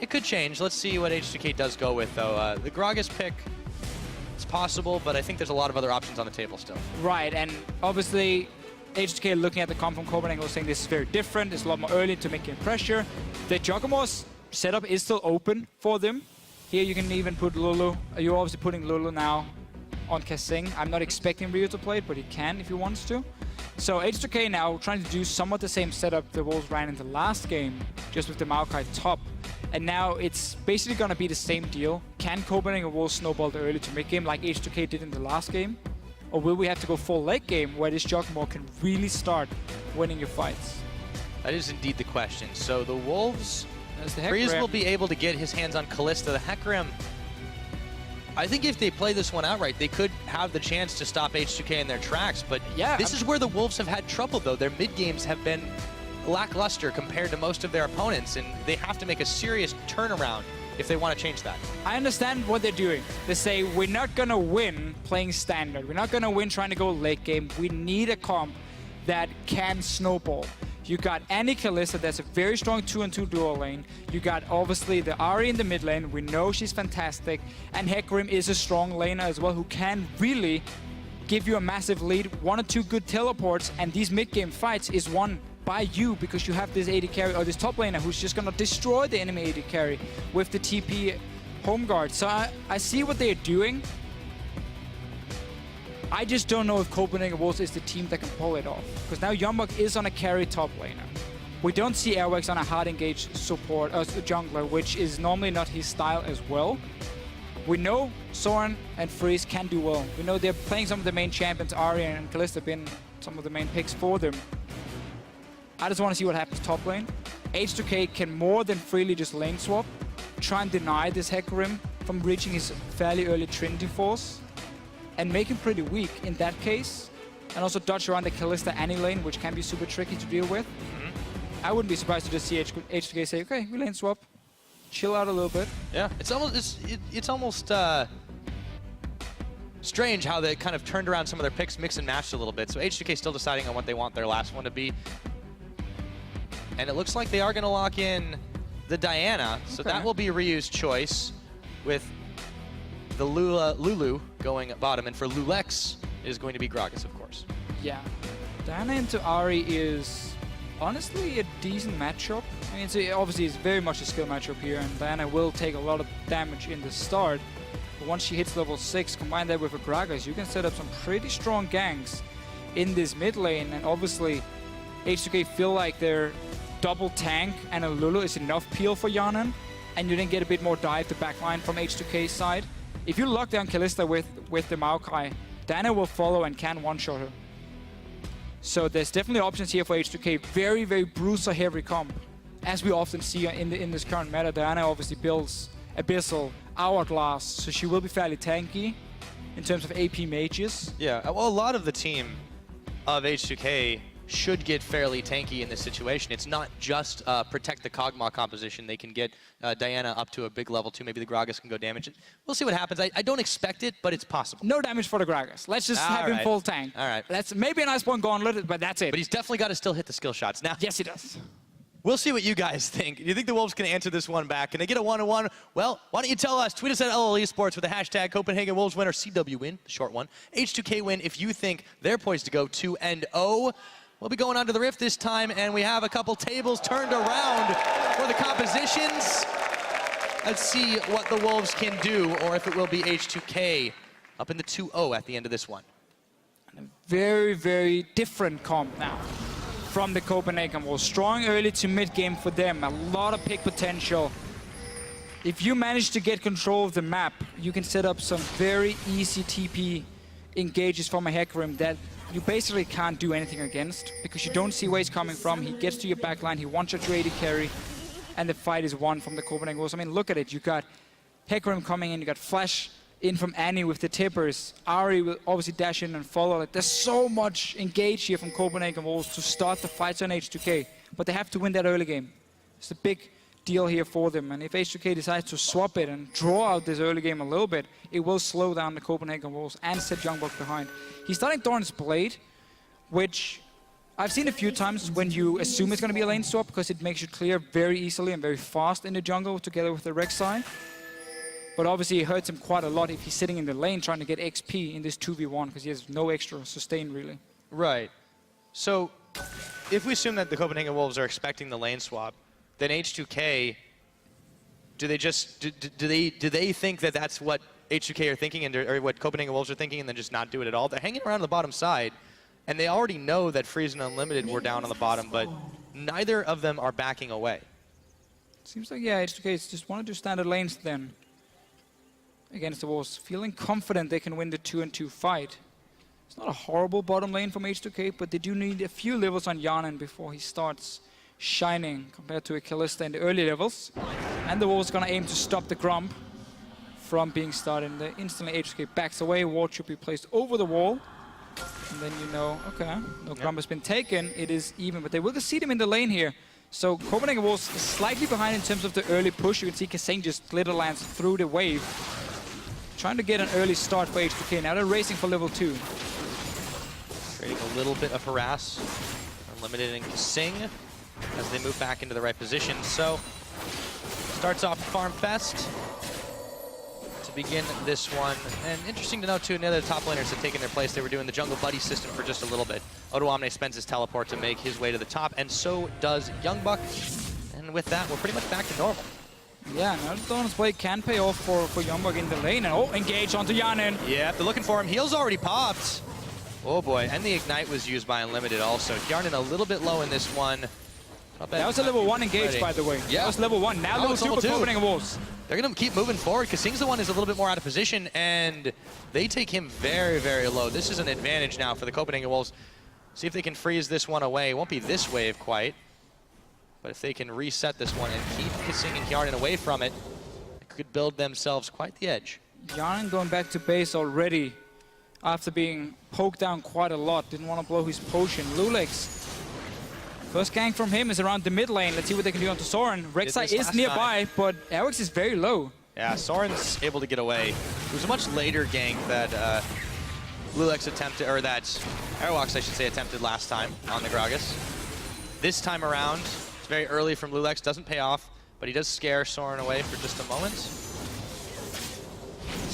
It could change. Let's see what H2k does go with, though. The Gragas pick, it's possible, but I think there's a lot of other options on the table still. Right, and obviously, H2k looking at the comp from Copenhagen was saying this is very different. It's a lot more early to make in pressure. The Juggermau's setup is still open for them. Here you can even put Lulu. You're obviously putting Lulu now on Kasing. I'm not expecting Ryu to play it, but he can if he wants to. So H2k now trying to do somewhat the same setup the Wolves ran in the last game, just with the Maokai top. And now it's basically going to be the same deal. Can Copenhagen Wolves snowball the early to mid-game like H2k did in the last game? Or will we have to go full late game where this Juggermau can really start winning your fights? That is indeed the question. So the Wolves, The Freeze will be able to get his hands on Kalista. The Hecarim, I think if they play this one outright, they could have the chance to stop H2k in their tracks. But yeah, this is where the Wolves have had trouble, though. Their mid-games have been lackluster compared to most of their opponents, and they have to make a serious turnaround if they want to change that. I understand what they're doing. They say, we're not going to win playing standard. We're not going to win trying to go late game. We need a comp that can snowball. You got Annie Kalista, that's a very strong 2-on-2 duo lane. You got obviously the Ahri in the mid lane. We know she's fantastic. And Hecarim is a strong laner as well who can really give you a massive lead. 1 or 2 good teleports, and these mid-game fights is won by you because you have this AD carry or this top laner who's just gonna destroy the enemy AD carry with the TP home guard. So I see what they're doing. I just don't know if Copenhagen Wolves is the team that can pull it off. Because now Yombok is on a carry top laner. We don't see Airwax on a hard engaged support jungler, which is normally not his style as well. We know Soren and Freeze can do well. We know they're playing some of the main champions. Ahri and Kalista have been some of the main picks for them. I just want to see what happens top lane. H2k can more than freely just lane swap, try and deny this Hecarim from reaching his fairly early Trinity Force, and make him pretty weak in that case. And also dodge around the Kalista Annie lane, which can be super tricky to deal with. I wouldn't be surprised to just see H2k say, okay, we lane swap, chill out a little bit. Yeah, it's almost strange how they kind of turned around some of their picks, mix and matched a little bit. So H2k still deciding on what they want their last one to be. And it looks like they are going to lock in the Diana, so that will be Ryu's choice, with the Lulu going bottom, and for Lulex it is going to be Gragas, of course. Yeah, Diana into Ahri is honestly a decent matchup. I mean, obviously it's very much a skill matchup here, and Diana will take a lot of damage in the start. But once she hits level 6, combine that with a Gragas, you can set up some pretty strong ganks in this mid lane, and obviously H2k feel like their double tank and a Lulu is enough peel for Yanan, and you then get a bit more dive to backline from H2k's side. If you lock down Kalista with the Maokai, Diana will follow and can one-shot her. So there's definitely options here for H2k. Very, very bruiser-heavy comp. As we often see in this current meta, Diana obviously builds Abyssal, Hourglass, so she will be fairly tanky in terms of AP mages. Yeah, well, a lot of the team of H2k should get fairly tanky in this situation. It's not just protect the Kog'Maw composition. They can get Diana up to a big level too. Maybe the Gragas can go damage it. We'll see what happens. I don't expect it, but it's possible. No damage for the Gragas. Let's just have him full tank. All right. That's maybe a nice point gauntlet, but that's it. But he's definitely got to still hit the skill shots. Now, yes, he does. We'll see what you guys think. Do you think the Wolves can answer this one back? Can they get a 1-1? Well, why don't you tell us? Tweet us at LL Esports with the hashtag Copenhagen Wolves win or CW win, the short one. H2k win if you think they're poised to go 2-0. We'll be going on to the Rift this time, and we have a couple tables turned around for the compositions. Let's see what the Wolves can do, or if it will be H2k up in the 2-0 at the end of this one. And a very, very different comp now from the Copenhagen Wolves. Strong early to mid-game for them. A lot of pick potential. If you manage to get control of the map, you can set up some very easy TP engages from a Hecarim that you basically can't do anything against because you don't see where he's coming from. He gets to your backline, he one-shots your AD carry, and the fight is won from the Copenhagen Wolves. I mean, look at it. You got Hecarim coming in, you got Flash in from Annie with the tippers. Ahri will obviously dash in and follow it. There's so much engaged here from Copenhagen Wolves to start the fights on H2k, but they have to win that early game. It's a big deal here for them, and if H2k decides to swap it and draw out this early game a little bit, it will slow down the Copenhagen Wolves and set Youngblood behind. He's starting Thorn's Blade, which I've seen a few times when you assume it's going to be a lane swap because it makes you clear very easily and very fast in the jungle together with the Rek'Sai. But obviously it hurts him quite a lot if he's sitting in the lane trying to get XP in this 2v1 because he has no extra sustain really. Right. So if we assume that the Copenhagen Wolves are expecting the lane swap, then H2k, do they think that that's what H2k are thinking or what Copenhagen Wolves are thinking and then just not do it at all? They're hanging around the bottom side. And they already know that Freeze and Unlimited were down on the bottom, but neither of them are backing away. Seems like, yeah, H2k just wanted to standard lanes then against the Wolves, feeling confident they can win the 2-2 fight. It's not a horrible bottom lane from H2k, but they do need a few levels on Yarnan before he starts shining compared to a Kalista in the early levels. And the Wolves gonna aim to stop the Grump from being started. And instantly H2k backs away, ward should be placed over the wall. And then you know, okay, no Grump has been taken, it is even, but they will see them in the lane here. So Copenhagen Wolves slightly behind in terms of the early push. You can see Kasane just glitter lands through the wave. Trying to get an early start for H2k. Now they're racing for level 2. Creating a little bit of harass. Unlimited and Kasane as they move back into the right position. So, starts off Farm Fest to begin this one. And interesting to note too, none of the top laners have taken their place. They were doing the jungle buddy system for just a little bit. Odoamne spends his teleport to make his way to the top, and so does Youngbuck. And with that, we're pretty much back to normal. Yeah, now Donald's play can pay off for Youngbuck in the lane. And oh, engage onto Yarnan. Yeah, they're looking for him. Heal's already popped. Oh boy, and the Ignite was used by Unlimited also. Yarnan a little bit low in this one. That was a level 1 engage, ready. by the way. Yeah. That was level 1. Now level 2 for Copenhagen Wolves. They're going to keep moving forward. Kasing's the one who's a little bit more out of position, and they take him very, very low. This is an advantage now for the Copenhagen Wolves. See if they can freeze this one away. It won't be this wave quite, but if they can reset this one and keep Kasing and Yarnan away from it, it could build themselves quite the edge. Yarnan going back to base already after being poked down quite a lot. Didn't want to blow his potion. Lulex. First gank from him is around the mid lane. Let's see what they can do onto Soren. Rek'Sai is nearby, but Aerix is very low. Yeah, Soren's able to get away. It was a much later gank that Lulex attempted, or that Airwalks, I should say, attempted last time on the Gragas. This time around, it's very early from Lulex, doesn't pay off, but he does scare Soren away for just a moment. Let's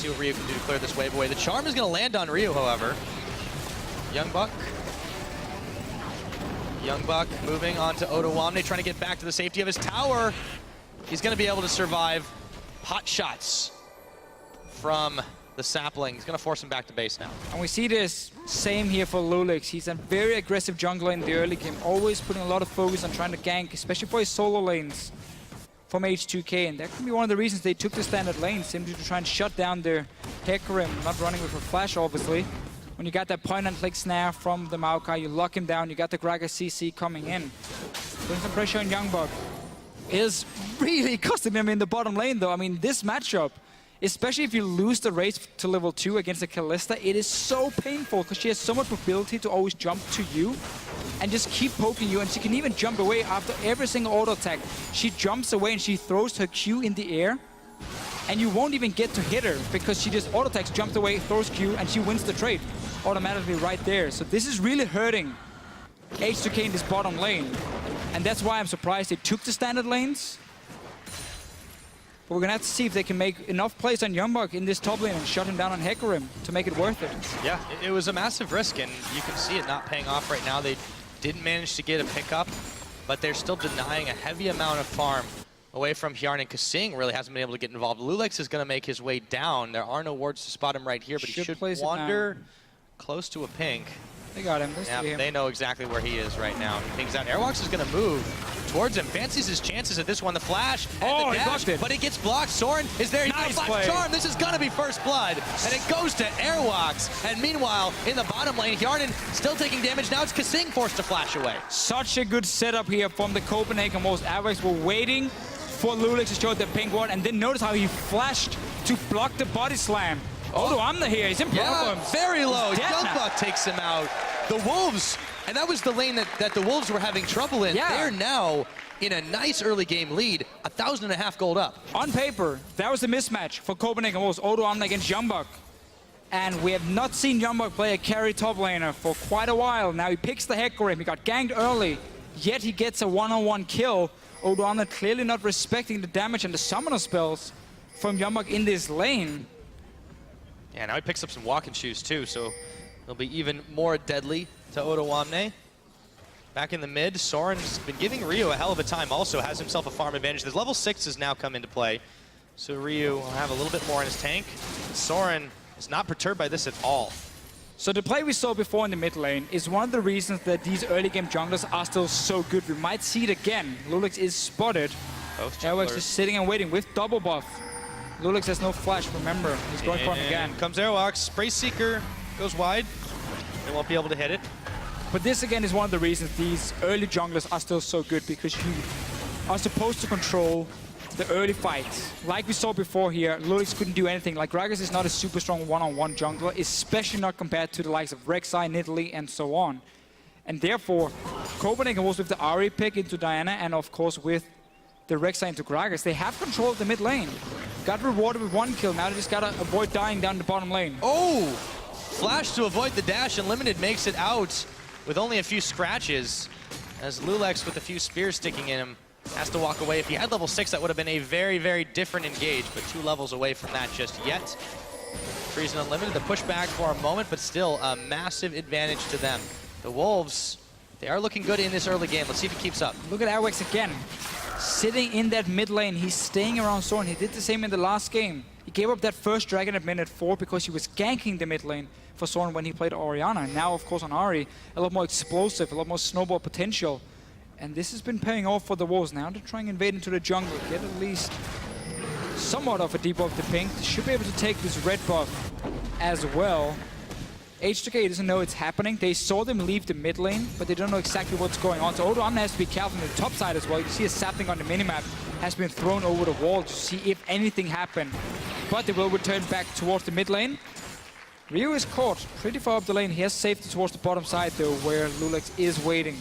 see what Ryu can do to clear this wave away. The charm is going to land on Ryu, however. Youngbuck moving on to Odoamne, trying to get back to the safety of his tower. He's going to be able to survive hot shots from the sapling. He's going to force him back to base now. And we see this same here for Lulex. He's a very aggressive jungler in the early game, always putting a lot of focus on trying to gank, especially for his solo lanes from H2k. And that could be one of the reasons they took the standard lane, simply to try and shut down their Hecarim, not running with a flash, obviously. When you got that point-and-click snare from the Maokai, you lock him down, you got the Gragas CC coming in. Putting some pressure on Youngbuck. Is really costing him in the bottom lane, though. I mean, this matchup, especially if you lose the race to level 2 against a Kalista, it is so painful because she has so much ability to always jump to you and just keep poking you, and she can even jump away after every single auto attack. She jumps away and she throws her Q in the air, and you won't even get to hit her because she just auto attacks, jumps away, throws Q, and she wins the trade automatically right there. So this is really hurting H2k in this bottom lane. And that's why I'm surprised they took the standard lanes. But we're gonna have to see if they can make enough plays on Youngbuck in this top lane and shut him down on Hecarim to make it worth it. Yeah, it was a massive risk, and you can see it not paying off right now. They didn't manage to get a pickup, but they're still denying a heavy amount of farm away from Yarnan. Kasing really hasn't been able to get involved. Lulex is gonna make his way down. There are no wards to spot him right here, but he should wander close to a pink. They got him. Yeah, they know exactly where he is right now. He thinks that Airwalks is going to move towards him. Fancies his chances at this one. The flash and the dash, he blocked it. But it gets blocked. Soren is there. Nice play. Charm. This is going to be first blood. And it goes to Airwalks. And meanwhile, in the bottom lane, Yarnan still taking damage. Now it's Kasing forced to flash away. Such a good setup here from the Copenhagen Wolves. Airwalks were waiting for Lulex to show the pink ward, and then notice how he flashed to block the body slam. Odoamne here, he's in problems. Yeah, very low. Youngbuck takes him out. The Wolves, and that was the lane that the Wolves were having trouble in. Yeah. They're now in a nice early game lead, 1,500 gold up. On paper, that was the mismatch for Copenhagen Wolves. Odoamne against Youngbuck. And we have not seen Youngblood play a carry top laner for quite a while. Now he picks the Hecarim. He got ganked early, yet he gets a one-on-one kill. Odoamne clearly not respecting the damage and the summoner spells from Youngblood in this lane. Yeah, now he picks up some walking shoes too, so it'll be even more deadly to Odoamne. Back in the mid, Soren's been giving Ryu a hell of a time, also has himself a farm advantage. This level 6 has now come into play, so Ryu will have a little bit more in his tank. Soren is not perturbed by this at all. So the play we saw before in the mid lane is one of the reasons that these early game junglers are still so good. We might see it again. Lulix is spotted. Airwax just sitting and waiting with double buff. Lulix has no flash, remember. He's going for him again. Comes Airwalks, Spray Seeker goes wide. They won't be able to hit it. But this again is one of the reasons these early junglers are still so good, because you are supposed to control the early fights. Like we saw before here, Lulix couldn't do anything. Like, Gragas is not a super strong one-on-one jungler, especially not compared to the likes of Rek'Sai, Nidalee, and so on. And therefore, Copenhagen was with the Ahri pick into Diana, and of course with the Rek'Sai into Gragas. They have control of the mid lane. Got rewarded with 1 kill, now they just gotta avoid dying down the bottom lane. Oh! Flash to avoid the dash, and Limited makes it out with only a few scratches, as Lulex with a few spears sticking in him has to walk away. If he had level 6, that would have been a very, very different engage, but 2 levels away from that just yet. Freeze and Unlimited, the pushback for a moment, but still a massive advantage to them. The Wolves, they are looking good in this early game. Let's see if he keeps up. Look at Airwax again. Sitting in that mid lane, he's staying around Soren. He did the same in the last game. He gave up that first dragon at minute 4 because he was ganking the mid lane for Soren when he played Orianna. And now, of course, on Ahri, a lot more explosive, a lot more snowball potential. And this has been paying off for the Wolves. Now they're trying to invade into the jungle, get at least somewhat of a debuff to pink. They should be able to take this red buff as well. H2k doesn't know it's happening. They saw them leave the mid lane, but they don't know exactly what's going on. So Odoamne has to be careful on the top side as well. You see a sapling on the minimap has been thrown over the wall to see if anything happened. But they will return back towards the mid lane. Ryu is caught pretty far up the lane. He has safety towards the bottom side though, where Lulix is waiting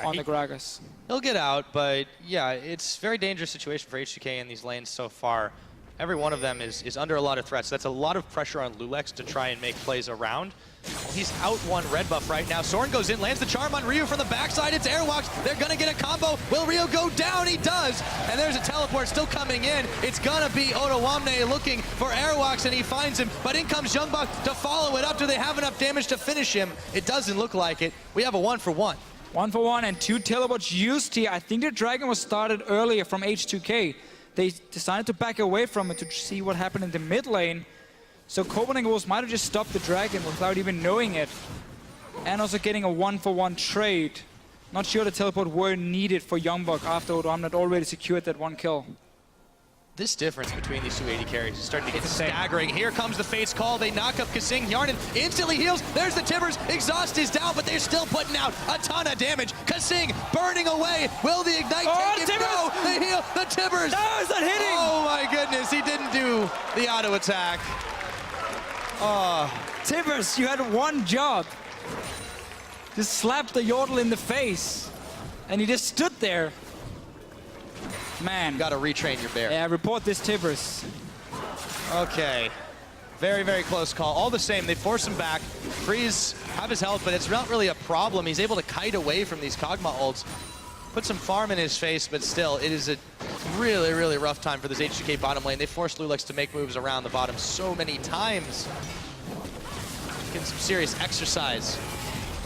on the Gragas. He'll get out, but yeah, it's a very dangerous situation for H2k in these lanes so far. Every one of them is under a lot of threats. That's a lot of pressure on Lulex to try and make plays around. Well, he's out one red buff right now. Soren goes in, lands the charm on Ryu from the backside. It's Airwalks. They're gonna get a combo. Will Ryu go down? He does. And there's a teleport still coming in. It's gonna be Odoamne looking for Airwalks, and he finds him. But in comes Youngblood to follow it up. Do they have enough damage to finish him? It doesn't look like it. We have a 1-for-1. 1-for-1 and 2 teleports used here. I think the dragon was started earlier from H2k. They decided to back away from it to see what happened in the mid lane. So Copenhagen Wolves might have just stopped the dragon without even knowing it. And also getting a 1-for-1 trade. Not sure the teleport were needed for Youngblood after Odoamne had already secured that 1 kill. This difference between these two AD carries is starting to get staggering. Here comes the Fate's Call. They knock up Kasing. Yarnan instantly heals. There's the Tibbers. Exhaust is down, but they're still putting out a ton of damage. Kasing burning away. Will the Ignite take him? No, they heal. The Tibbers. No, is that hitting? Oh my goodness, he didn't do the auto attack. Oh. Tibbers, you had one job. Just slapped the Yordle in the face. And he just stood there. Man. Gotta retrain your bear. Yeah, report this Tibbers. Okay. Very, very close call. All the same, they force him back. Freeze have his health, but it's not really a problem. He's able to kite away from these Kog'Maw ults. Put some farm in his face, but still, it is a really, really rough time for this H2k bottom lane. They forced Lulex to make moves around the bottom so many times. Getting some serious exercise.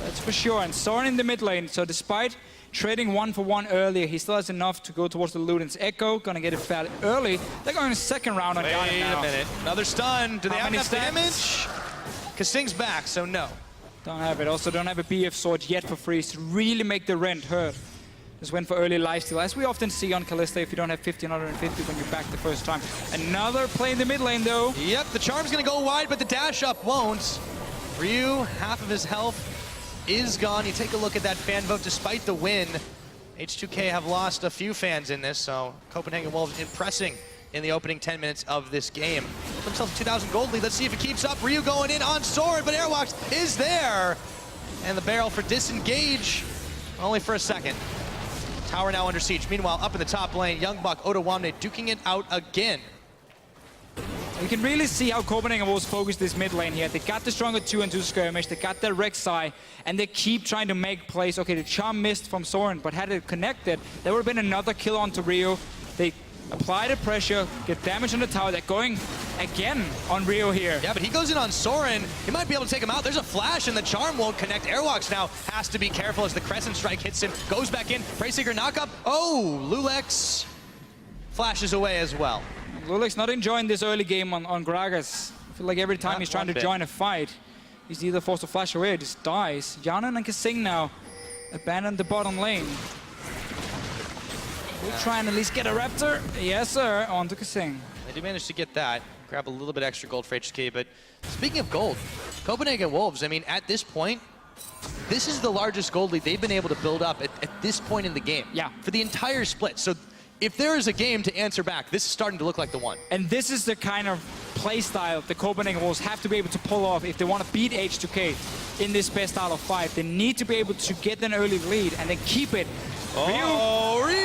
That's for sure. And Soren in the mid lane. So despite trading 1-for-1 earlier, he still has enough to go towards the Luden's Echo. Gonna get it fairly early. They're going to second round on Gaia now. Wait a minute. Another stun. Do they have enough damage? Kasing's back, so no. Don't have it. Also don't have a BF sword yet for Freeze to really make the rent hurt. Just went for early lifesteal, as we often see on Kalista if you don't have 1550 when you're back the first time. Another play in the mid lane though. Yep, the charm's gonna go wide, but the dash up won't. Ryu, half of his health is gone. You take a look at that fan vote. Despite the win, H2k have lost a few fans in this, so Copenhagen Wolves impressing in the opening 10 minutes of this game. Built themselves a 2,000 gold lead. Let's see if it keeps up. Ryu going in on Soren, but Airwalks is there. And the barrel for disengage, only for a second. Tower now under siege. Meanwhile, up in the top lane, Youngblood, Odoamne duking it out again. You can really see how Copenhagen Wolves focus this mid lane here. They got the stronger 2-on-2 skirmish, they got their Rek'Sai, and they keep trying to make plays. Okay, the charm missed from Soren, but had it connected, there would have been another kill onto Rio. They apply the pressure, get damage on the tower. They're going again on Rio here. Yeah, but he goes in on Soren. He might be able to take him out. There's a flash, and the charm won't connect. Airwalks now has to be careful as the Crescent Strike hits him. Goes back in. Preyseeker knock up. Oh, Lulex flashes away as well. Lulex not enjoying this early game on Gragas. I feel like every time he's trying to join a fight, he's either forced to flash away or just dies. Jarnan and Kasing now abandon the bottom lane. We'll try and at least get a Raptor. Yes, sir, on to Kasing. They do manage to get that. Grab a little bit extra gold for H2k, but speaking of gold, Copenhagen Wolves, I mean, at this point, this is the largest gold lead they've been able to build up at this point in the game. Yeah. For the entire split. So if there is a game to answer back, this is starting to look like the one. And this is the kind of play style the Copenhagen Wolves have to be able to pull off if they want to beat H2k in this best out of 5. They need to be able to get an early lead and then keep it. Oh, Ryu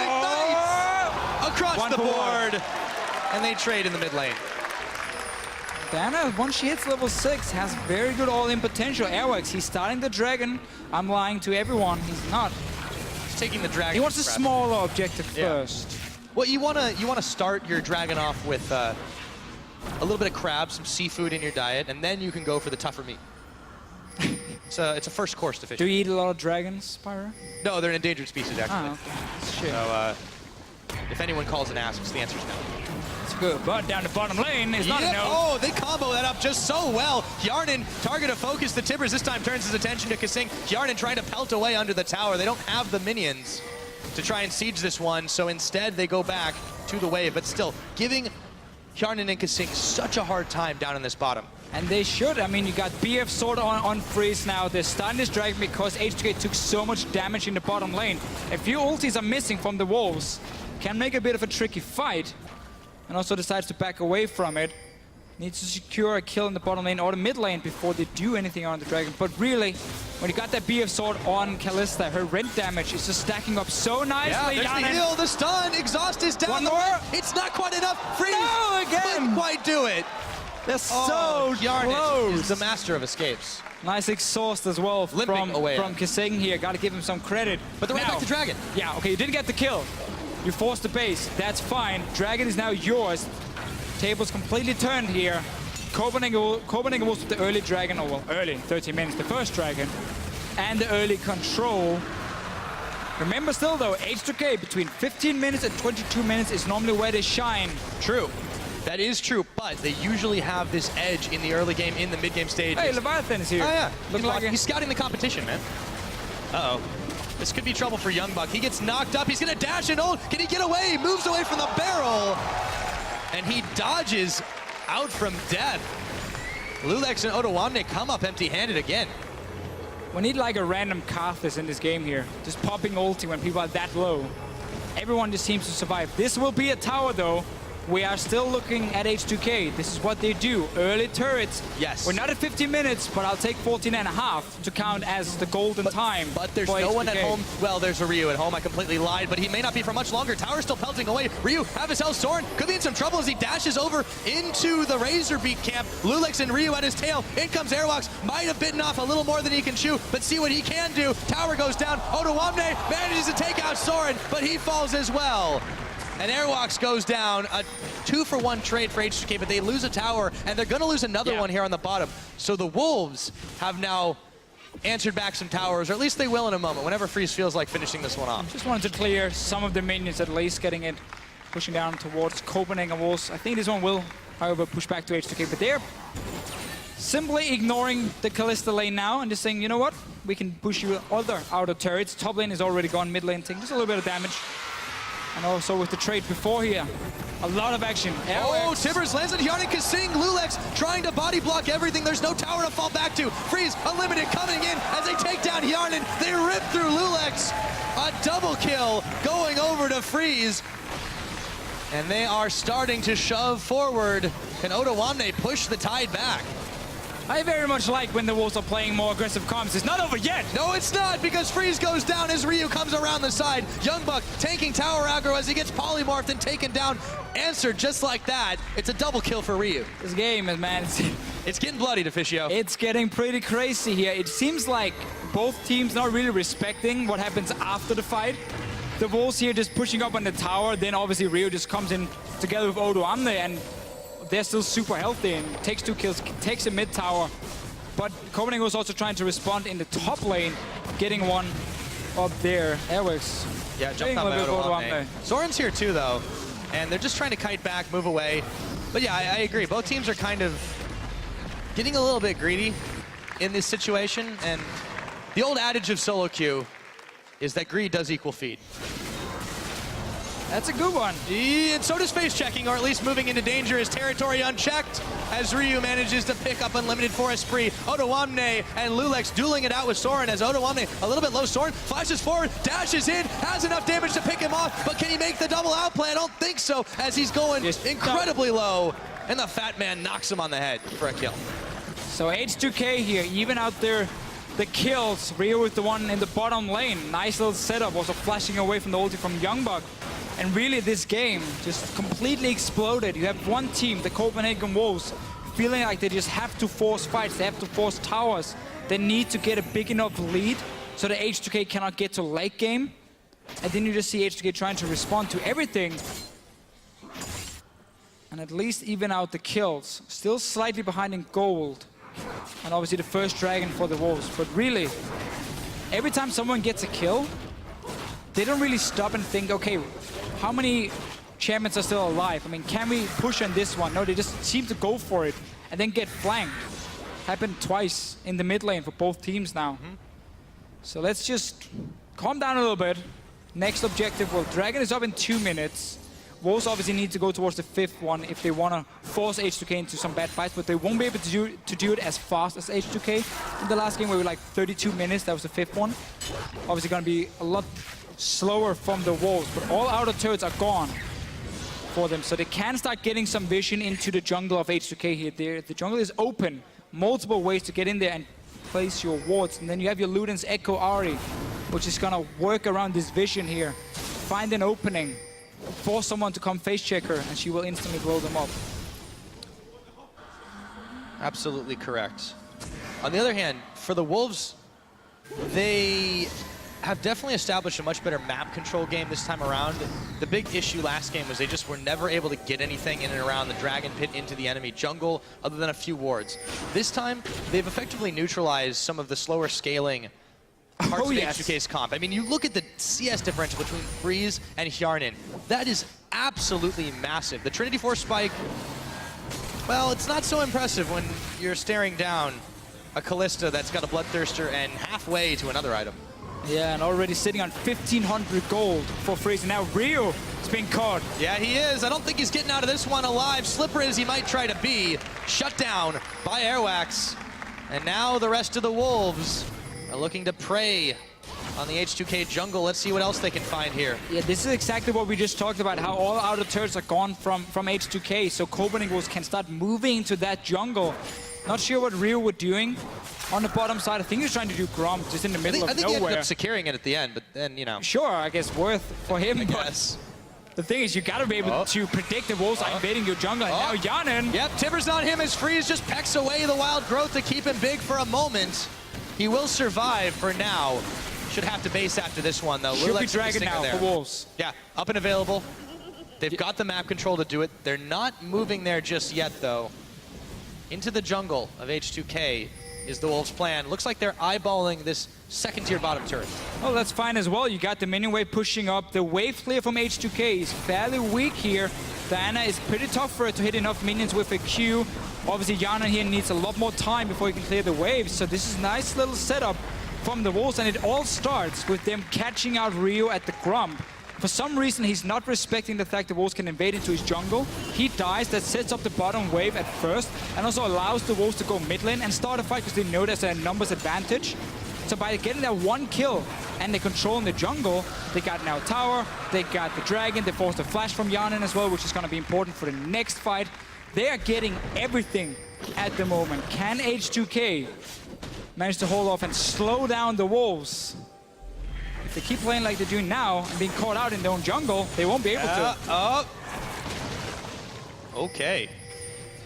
ignites across the board. And they trade in the mid lane. Diana, once she hits level 6, has very good all-in potential. Airworks, he's starting the dragon. I'm lying to everyone, he's not. Taking the dragon. He wants a smaller objective first. Well, you wanna start your dragon off with a little bit of crab, some seafood in your diet, and then you can go for the tougher meat. It's a first course to fish. Do you eat a lot of dragons, Pyro? No, they're an endangered species actually. Oh, okay. Shit. So if anyone calls and asks, the answer's no. It's good, but down the bottom lane is not a no. Oh, they combo that up just so well. Hjarnan, target of focus. The Tibbers this time turns his attention to Kasing. Hjarnan trying to pelt away under the tower. They don't have the minions to try and siege this one, so instead they go back to the wave, but still giving Hjarnan and Kasing such a hard time down in this bottom. And they should. I mean, you got BF Sword on freeze now. They're starting this dragon because H2k took so much damage in the bottom lane. A few ultis are missing from the Wolves. Can make a bit of a tricky fight. And also decides to back away from it. Needs to secure a kill in the bottom lane or the mid lane before they do anything on the dragon. But really, when you got that BF Sword on Kalista, her rent damage is just stacking up so nicely. Yeah, there's the heal, the stun, exhaust is down. One more. It's not quite enough. Freeze. No, again. Couldn't quite do it. They're so close. Is the master of escapes. Nice exhaust as well from Kasing here. Got to give him some credit. But they're right back to dragon. Yeah, okay, you didn't get the kill. You forced the base. That's fine. Dragon is now yours. Table's completely turned here. Copenhagen Wolves with the early dragon, or well, early, 30 minutes, the first dragon, and the early control. Remember still though, H2k between 15 minutes and 22 minutes is normally where they shine. True. That is true, but they usually have this edge in the early game, in the mid-game stage. Hey, Leviathan is here. Oh yeah, He's scouting the competition, man. Uh-oh. This could be trouble for Youngbuck. He gets knocked up. He's going to dash and ult. Can he get away? He moves away from the barrel. And he dodges out from death. Lulex and Ottawamne come up empty-handed again. We need like a random Karthus in this game here. Just popping ulti when people are that low. Everyone just seems to survive. This will be a tower though. We are still looking at H2k. This is what they do. Early turrets. Yes. We're not at 50 minutes, but I'll take 14.5 to count as the golden time. But there's no one at home. Well, there's a Ryu at home. I completely lied, but he may not be for much longer. Tower's still pelting away. Ryu, have his health. Soren could be in some trouble as he dashes over into the Razorbeak camp. Lulex and Ryu at his tail. In comes Airwalks. Might have bitten off a little more than he can chew, but see what he can do. Tower goes down. Ottawamne manages to take out Soren, but he falls as well. And Airwalks goes down. A 2-for-1 trade for H2k, but they lose a tower, and they're going to lose another one here on the bottom. So the Wolves have now answered back some towers, or at least they will in a moment, whenever Freeze feels like finishing this one off. Just wanted to clear some of the minions at least, getting it, pushing down towards Copenhagen Wolves. I think this one will, however, push back to H2k, but they're simply ignoring the Kalista lane now and just saying, you know what, we can push you other outer turrets. Top lane is already gone, mid lane taking just a little bit of damage. And also with the trade before here, a lot of action. Oh, Tibbers lands on Hjarnan Kasing. Lulex trying to body block everything. There's no tower to fall back to. Freeze, Unlimited coming in as they take down Hjarnan. They rip through Lulex. A double kill going over to Freeze. And they are starting to shove forward. Can Ottawamne push the tide back? I very much like when the Wolves are playing more aggressive comps. It's not over yet. No, it's not, because Freeze goes down as Ryu comes around the side. Youngbuck taking tower aggro as he gets polymorphed and taken down. Answered just like that. It's a double kill for Ryu. This game is, man, It's getting bloody, Deficio. it's getting pretty crazy here. It seems like both teams not really respecting what happens after the fight. The Wolves here just pushing up on the tower, then obviously Ryu just comes in together with Odo Amne, and they're still super healthy and takes 2 kills, takes a mid tower. But Copenhagen was also trying to respond in the top lane, getting one up there. Airworks. Yeah, jumped on by Odo Amne. Soren's here too, though, and they're just trying to kite back, move away. But yeah, I agree. Both teams are kind of getting a little bit greedy in this situation, and the old adage of solo queue is that greed does equal feed. That's a good one. And so does face checking, or at least moving into dangerous territory unchecked, as Ryu manages to pick up Unlimited for Esprit. Odo Amne and Lulex dueling it out with Soren, as Odo Amne a little bit low. Soren flashes forward, dashes in, has enough damage to pick him off, but can he make the double outplay? I don't think so, as he's going incredibly low, and the fat man knocks him on the head for a kill. So H2k here, even out there the kills. Ryu with the one in the bottom lane. Nice little setup, also flashing away from the ulti from Youngbuck. And really this game just completely exploded. You have one team, the Copenhagen Wolves, feeling like they just have to force fights, they have to force towers. They need to get a big enough lead so that H2k cannot get to late game. And then you just see H2k trying to respond to everything. And at least even out the kills. Still slightly behind in gold. And obviously the first dragon for the Wolves. But really, every time someone gets a kill, they don't really stop and think, okay, how many champions are still alive? I mean, can we push on this one? No, they just seem to go for it and then get flanked. Happened twice in the mid lane for both teams now. So let's just calm down a little bit. Next objective, well, Dragon is up in 2 minutes. Wolves obviously need to go towards the 5th one if they want to force H2k into some bad fights, but they won't be able to do it as fast as H2k. In the last game, we were like 32 minutes, that was the 5th one. Obviously going to be a lot slower from the Wolves, but all outer turrets are gone for them, so they can start getting some vision into the jungle of H2k here. The jungle is open, multiple ways to get in there and place your wards, and then you have your Luden's Echo Ari, which is going to work around this vision here, find an opening, force someone to come face check her, and she will instantly blow them up. Absolutely correct. On the other hand, for the Wolves, they have definitely established a much better map control game this time around. The big issue last game was they just were never able to get anything in and around the Dragon Pit into the enemy jungle other than a few wards. This time, they've effectively neutralized some of the slower scaling parts of H2k's comp. I mean, you look at the CS differential between Freeze and Hjarnan. That is absolutely massive. The Trinity Force spike, well, it's not so impressive when you're staring down a Callista that's got a Bloodthirster and halfway to another item. Yeah, and already sitting on 1,500 gold for Freeze. Now Ryu is being caught. Yeah, he is. I don't think he's getting out of this one alive. Slippery as he might try to be, shut down by Airwax. And now the rest of the Wolves are looking to prey on the H2k jungle. Let's see what else they can find here. Yeah, this is exactly what we just talked about, how all outer turrets are gone from H2k, so Copenhagen Wolves can start moving into that jungle. Not sure what Ryu was doing on the bottom side. I think he's trying to do Grom just in the middle of I think nowhere. he ended up securing it at the end, but then, you know. Sure, I guess worth for him, Yes. The thing is, you gotta be able to predict the Wolves are invading your jungle, and now Hjarnan. Yep, Tibbers on him as Freeze just pecks away the wild growth to keep him big for a moment. He will survive for now. Should have to base after this one, though. Should be Dragon now for Wolves. Yeah, up and available. They've got the map control to do it. They're not moving there just yet, though. Into the jungle of H2k is the Wolves' plan. Looks like they're eyeballing this second-tier bottom turret. Oh, that's fine as well. You got the minion wave pushing up. The wave clear from H2k is fairly weak here. Diana is pretty tough for her to hit enough minions with a Q. Obviously, Hjarnan here needs a lot more time before he can clear the waves. So this is a nice little setup from the Wolves, and it all starts with them catching out Ryu at the Grump. For some reason, he's not respecting the fact the Wolves can invade into his jungle. He dies, that sets up the bottom wave at first, and also allows the Wolves to go mid lane and start a fight because they know there's a numbers advantage. So by getting that one kill and they control the jungle, they got now tower, they got the dragon, they forced a flash from Hjarnan as well, which is going to be important for the next fight. They are getting everything at the moment. Can H2k manage to hold off and slow down the Wolves? If they keep playing like they're doing now and being caught out in their own jungle, they won't be able to. Okay.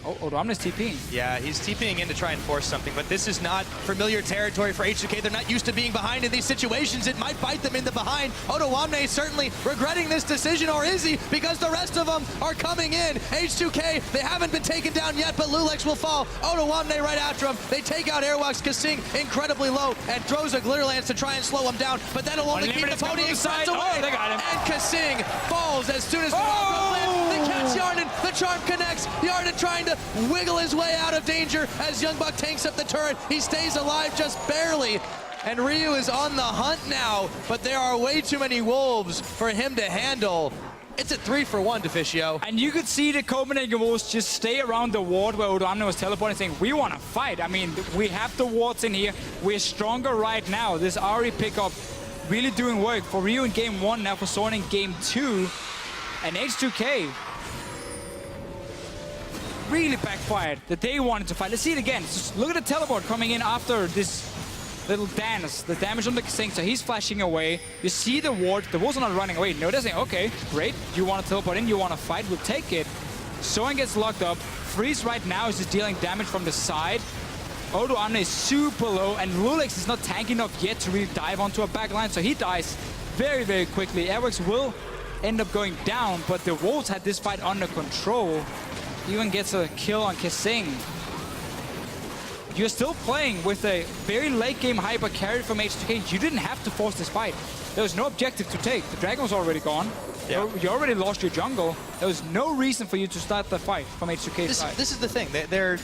Oh, Domna's TPing. Yeah, he's TPing in to try and force something, but this is not familiar territory for H2k. They're not used to being behind in these situations. It might bite them in the behind. Odoamne certainly regretting this decision, or is he? Because the rest of them are coming in. H2k, they haven't been taken down yet, but Lulex will fall. Odoamne right after him. They take out Airwalks, Kasing incredibly low, and throws a Glitter Lance to try and slow him down, but that'll only keep the pony expressed away. Oh, they got him. And Kasing falls as soon as Morocco lands. They catch Yarden, the charm connects. Yarden trying to wiggle his way out of danger as Youngbuck tanks up the turret. He stays alive just barely. And Ryu is on the hunt now, but there are way too many Wolves for him to handle. It's a 3-for-1, Deficio. And you could see the Copenhagen Wolves just stay around the ward where Odoamne was teleporting, saying, we want to fight. I mean, we have the wards in here. We're stronger right now. This Ahri pickup really doing work for Ryu in game 1, now for Soren in game 2. And H2k really backfired that they wanted to fight. Let's see it again. Just look at the teleport coming in after this little dance. The damage on the Kasing, so he's flashing away. You see the ward. The Wolves are not running away. No, they're saying, okay, great. You want to teleport in, you want to fight, we'll take it. Soren gets locked up. Freeze right now is just dealing damage from the side. Odoamne is super low, and Lulex is not tanky enough yet to really dive onto a backline, so he dies very, very quickly. Airworks will end up going down, but the Wolves had this fight under control. Even gets a kill on Kasing. You're still playing with a very late game hyper carry from H2k. You didn't have to force this fight. There was no objective to take. The dragon was already gone. Yeah. You already lost your jungle. There was no reason for you to start the fight from H2k's side. This is the thing. Their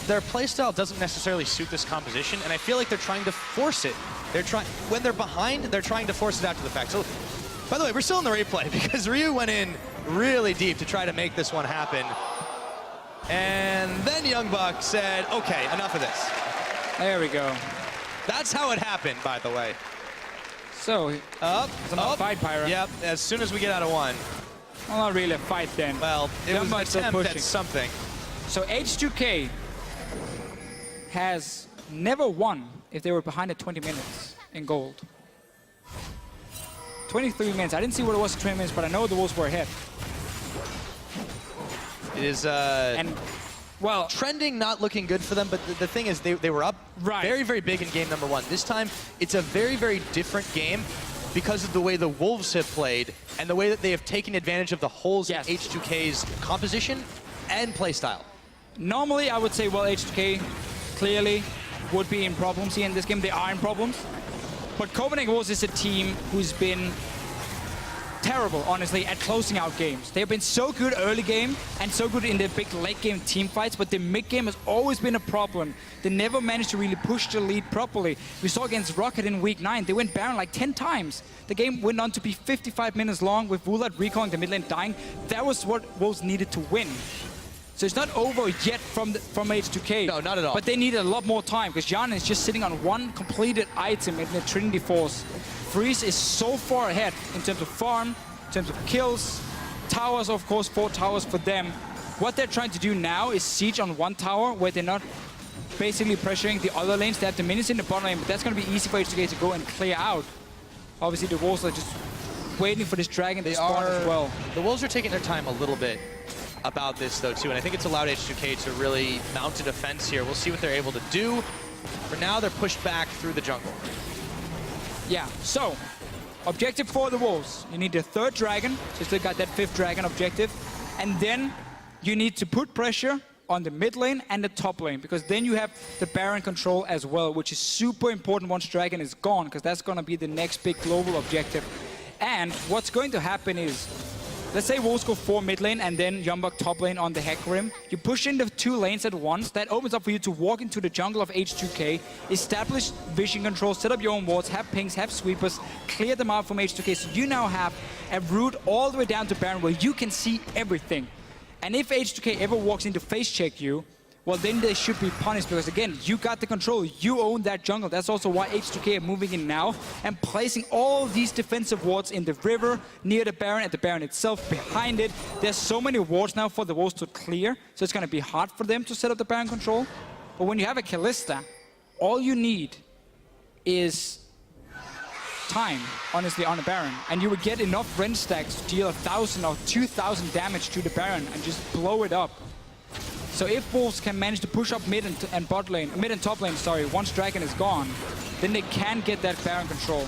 playstyle doesn't necessarily suit this composition, and I feel like they're trying to force it. When they're behind, they're trying to force it out to the fact. So, by the way, we're still in the replay because Ryu went in really deep to try to make this one happen. And then Youngbuck said, okay, enough of this. There we go. That's how it happened, by the way. So, up, fight, Pyra. Yep, as soon as we get out of one. Well, not really a fight then. Well, it was an attempt pushing. at something. So H2k has never won if they were behind at 20 minutes in gold. 23 minutes. I didn't see what it was in 20 minutes, but I know the Wolves were ahead. It is well, trending, not looking good for them, but the thing is they were up very, very big in game number 1. This time, it's a very, very different game because of the way the Wolves have played and the way that they have taken advantage of the holes in H2k's composition and playstyle. Normally, I would say, well, H2k clearly would be in problems here in this game. They are in problems. But Copenhagen Wolves is a team who's been terrible, honestly, at closing out games. They've been so good early game and so good in the big late game team fights, but the mid game has always been a problem. They never managed to really push the lead properly. We saw against Rocket in week 9, they went Baron like 10 times. The game went on to be 55 minutes long with Vulat recalling the mid lane dying. That was what Wolves needed to win. So it's not over yet from H2k. No, not at all. But they need a lot more time because Jan is just sitting on one completed item in the Trinity Force. Freeze is so far ahead in terms of farm, in terms of kills, towers, of course, 4 towers for them. What they're trying to do now is siege on one tower where they're not basically pressuring the other lanes. They have the minions in the bottom lane, but that's going to be easy for H2k to go and clear out. Obviously, the Wolves are just waiting for this dragon to spawn as well. The Wolves are taking their time a little bit about this, though, too, and I think it's allowed H2k to really mount a defense here. We'll see what they're able to do. For now, they're pushed back through the jungle. Yeah, so objective for the Wolves. You need the 3rd dragon, so you still got that 5th dragon objective. And then you need to put pressure on the mid lane and the top lane, because then you have the Baron control as well, which is super important once dragon is gone, because that's going to be the next big global objective. And what's going to happen is, let's say Wolves go 4 mid lane and then Youngbuck top lane on the Hecarim. You push in the 2 lanes at once. That opens up for you to walk into the jungle of H2k, establish vision control, set up your own wards, have pings, have sweepers, clear them out from H2k. So you now have a route all the way down to Baron where you can see everything. And if H2k ever walks in to face check you, well, then they should be punished because, again, you got the control. You own that jungle. That's also why H2k are moving in now and placing all these defensive wards in the river, near the Baron, and the Baron itself, behind it. There's so many wards now for the walls to clear, so it's going to be hard for them to set up the Baron control. But when you have a Kalista, all you need is time, honestly, on a Baron. And you would get enough Rend stacks to deal 1,000 or 2,000 damage to the Baron and just blow it up. So if Wolves can manage to push up mid and top lane, sorry, once Dragon is gone, then they can get that Baron control.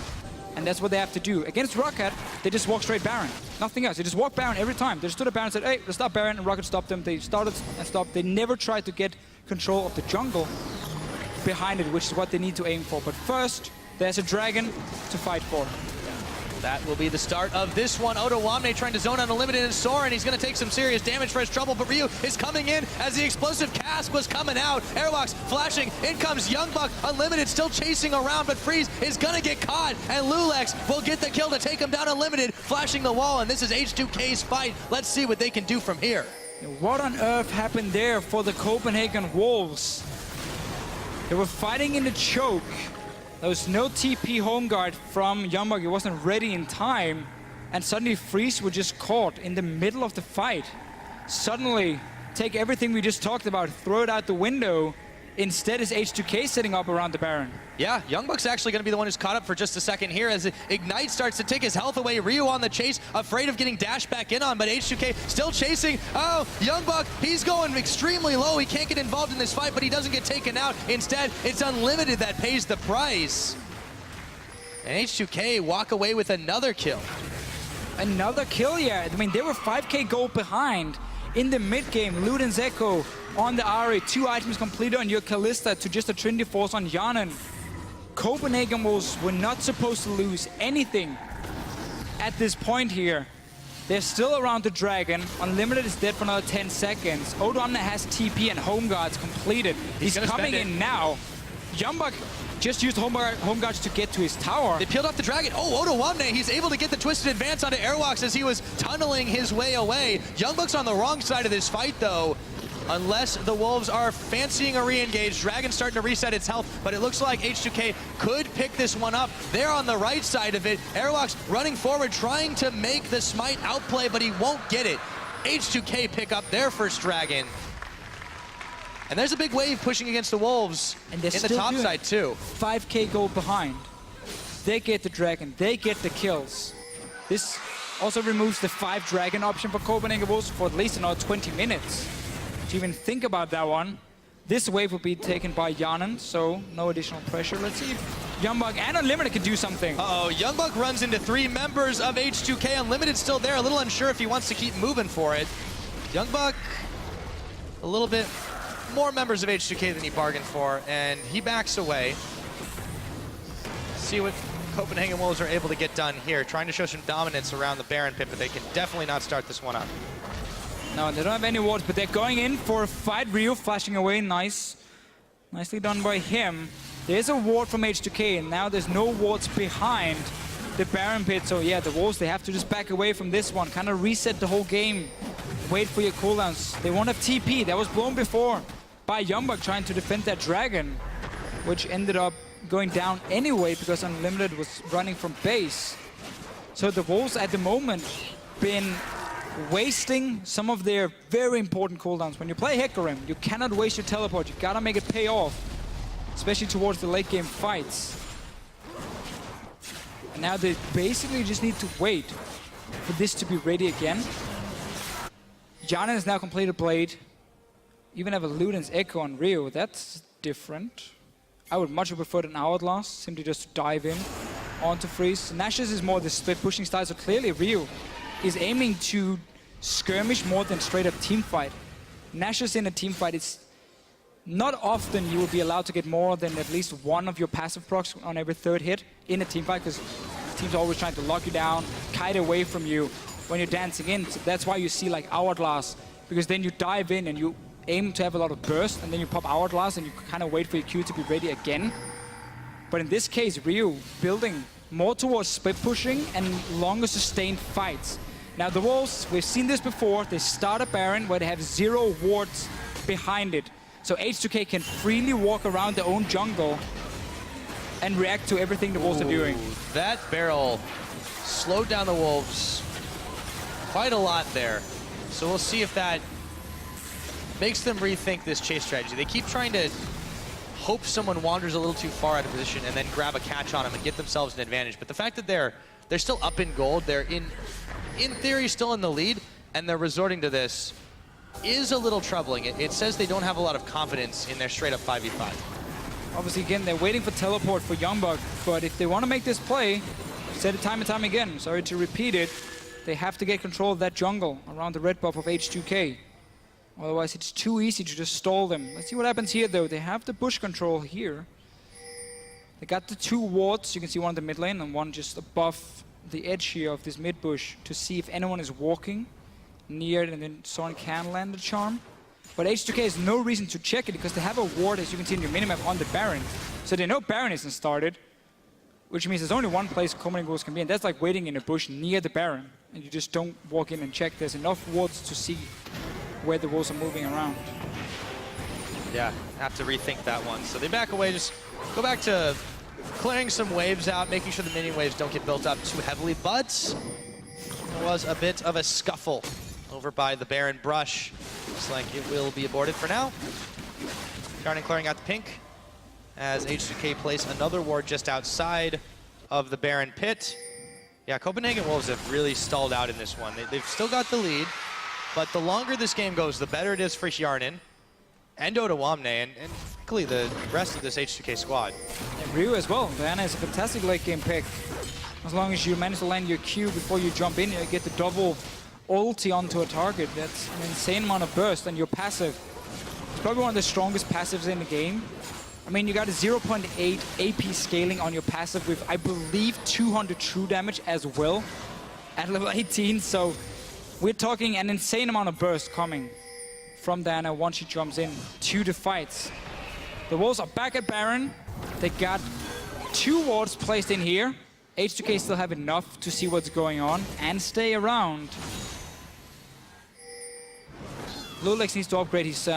And that's what they have to do. Against Rocket, they just walk straight Baron. Nothing else. They just walk Baron every time. They just stood a Baron and said, hey, let's stop Baron, and Rocket stopped them. They started and stopped. They never tried to get control of the jungle behind it, which is what they need to aim for. But first, there's a Dragon to fight for. That will be the start of this one. Odoamne trying to zone Unlimited and Soren. He's going to take some serious damage for his trouble, but Ryu is coming in as the explosive cask was coming out. Airwalks flashing. In comes Youngbuck. Unlimited still chasing around, but Freeze is going to get caught, and Lulex will get the kill to take him down. Unlimited flashing the wall, and this is H2k's fight. Let's see what they can do from here. What on earth happened there for the Copenhagen Wolves? They were fighting in the choke. There was no TP home guard from Youngbuck. He wasn't ready in time. And suddenly Freeze were just caught in the middle of the fight. Suddenly, take everything we just talked about, throw it out the window. Instead is H2k setting up around the Baron. Yeah, Youngbuck's actually going to be the one who's caught up for just a second here as Ignite starts to take his health away. Ryu on the chase, afraid of getting dashed back in on, but H2k still chasing. Oh, Youngbuck, he's going extremely low. He can't get involved in this fight, but he doesn't get taken out. Instead, it's Unlimited that pays the price. And H2k walk away with another kill. Another kill, yeah. I mean, they were 5k gold behind in the mid-game. Luden's Echo on the Ahri, 2 items completed on your Kalista to just a Trinity Force on Yanan. Copenhagen Wolves were not supposed to lose anything at this point here. They're still around the Dragon. Unlimited is dead for another 10 seconds. Odoamne has TP and Home Guards completed. He's coming in now. Youngbuck just used Home Guards to get to his tower. They peeled off the Dragon. Oh, Odoamne, he's able to get the Twisted Advance onto Airwalks as he was tunneling his way away. Youngbuck's on the wrong side of this fight, though. Unless the Wolves are fancying a re-engage. Dragon's starting to reset its health, but it looks like H2k could pick this one up. They're on the right side of it. Airwalks running forward, trying to make the Smite outplay, but he won't get it. H2k pick up their first Dragon. And there's a big wave pushing against the Wolves and in the top side, too. 5k gold behind. They get the Dragon. They get the kills. This also removes the 5 Dragon option for Copenhagen Wolves for at least another 20 minutes. To even think about that one. This wave will be taken by Yanan, so no additional pressure. Let's see if Youngbuck and Unlimited can do something. Uh-oh, Youngbuck runs into 3 members of H2k. Unlimited still there, a little unsure if he wants to keep moving for it. Youngbuck, a little bit more members of H2k than he bargained for, and he backs away. See what Copenhagen Wolves are able to get done here, trying to show some dominance around the Baron pit, but they can definitely not start this one up. No, they don't have any wards, but they're going in for a fight. Ryu flashing away, nice. Nicely done by him. There's a ward from H2k, and now there's no wards behind the Baron pit. So yeah, the Wolves, they have to just back away from this one, kind of reset the whole game. Wait for your cooldowns. They won't have TP. That was blown before by Youngbuck trying to defend that Dragon, which ended up going down anyway because Unlimited was running from base. So the Wolves at the moment been wasting some of their very important cooldowns. When you play Hecarim, you cannot waste your teleport. You gotta make it pay off, especially towards the late game fights. And now they basically just need to wait for this to be ready again. Yanan has now completed Blade. Even have a Luden's Echo on Ryu. That's different. I would much prefer an Hourglass, simply just to dive in onto Freeze. Nash's is more the split pushing style, so clearly Ryu is aiming to skirmish more than straight up team fight. Nash's in a team fight, it's not often you will be allowed to get more than at least one of your passive procs on every 3rd hit in a team fight, because teams are always trying to lock you down, kite away from you when you're dancing in. So that's why you see like Hourglass, because then you dive in and you aim to have a lot of burst, and then you pop Hourglass and you kind of wait for your Q to be ready again. But in this case, Ryu building more towards split pushing and longer sustained fights. Now the Wolves, we've seen this before, they start a Baron where they have 0 wards behind it. So H2k can freely walk around their own jungle and react to everything the Wolves are doing. That barrel slowed down the Wolves quite a lot there. So we'll see if that makes them rethink this chase strategy. They keep trying to hope someone wanders a little too far out of position and then grab a catch on them and get themselves an advantage. But the fact that they're still up in gold, they're in theory still in the lead, and they're resorting to this is a little troubling. It says they don't have a lot of confidence in their straight up 5v5. Obviously, again, they're waiting for teleport for Youngbuck, but if they want to make this play, I've said it time and time again, sorry to repeat it, they have to get control of that jungle around the red buff of H2k. Otherwise, it's too easy to just stall them. Let's see what happens here, though. They have the bush control here. They got the 2 wards. You can see one in the mid lane and one just above the edge here of this mid bush to see if anyone is walking near it, and then Soren can land the charm. But H2k has no reason to check it because they have a ward, as you can see in your minimap, on the Baron. So they know Baron isn't started, which means there's only one place Copenhagen Wolves can be, and that's like waiting in a bush near the Baron. And you just don't walk in and check. There's enough wards to see where the Wolves are moving around. Yeah, have to rethink that one. So they back away, just go back to clearing some waves out, making sure the minion waves don't get built up too heavily. But there was a bit of a scuffle over by the Baron brush. Looks like it will be aborted for now. Garden clearing out the pink as H2k place another ward just outside of the Baron pit. Yeah, Copenhagen Wolves have really stalled out in this one. They've still got the lead, but the longer this game goes, the better it is for Hjarnan and Dotawamne and frankly the rest of this H2k squad. And Ryu as well. Diana is a fantastic late game pick. As long as you manage to land your Q before you jump in, you get the double ulti onto a target. That's an insane amount of burst, and your passive. It's probably one of the strongest passives in the game. I mean, you got a 0.8 AP scaling on your passive with, I believe, 200 true damage as well at level 18. So we're talking an insane amount of burst coming from Diana once she jumps in to the fights. The Wolves are back at Baron. They got 2 wards placed in here. H2k still have enough to see what's going on and stay around. Lulex needs to upgrade his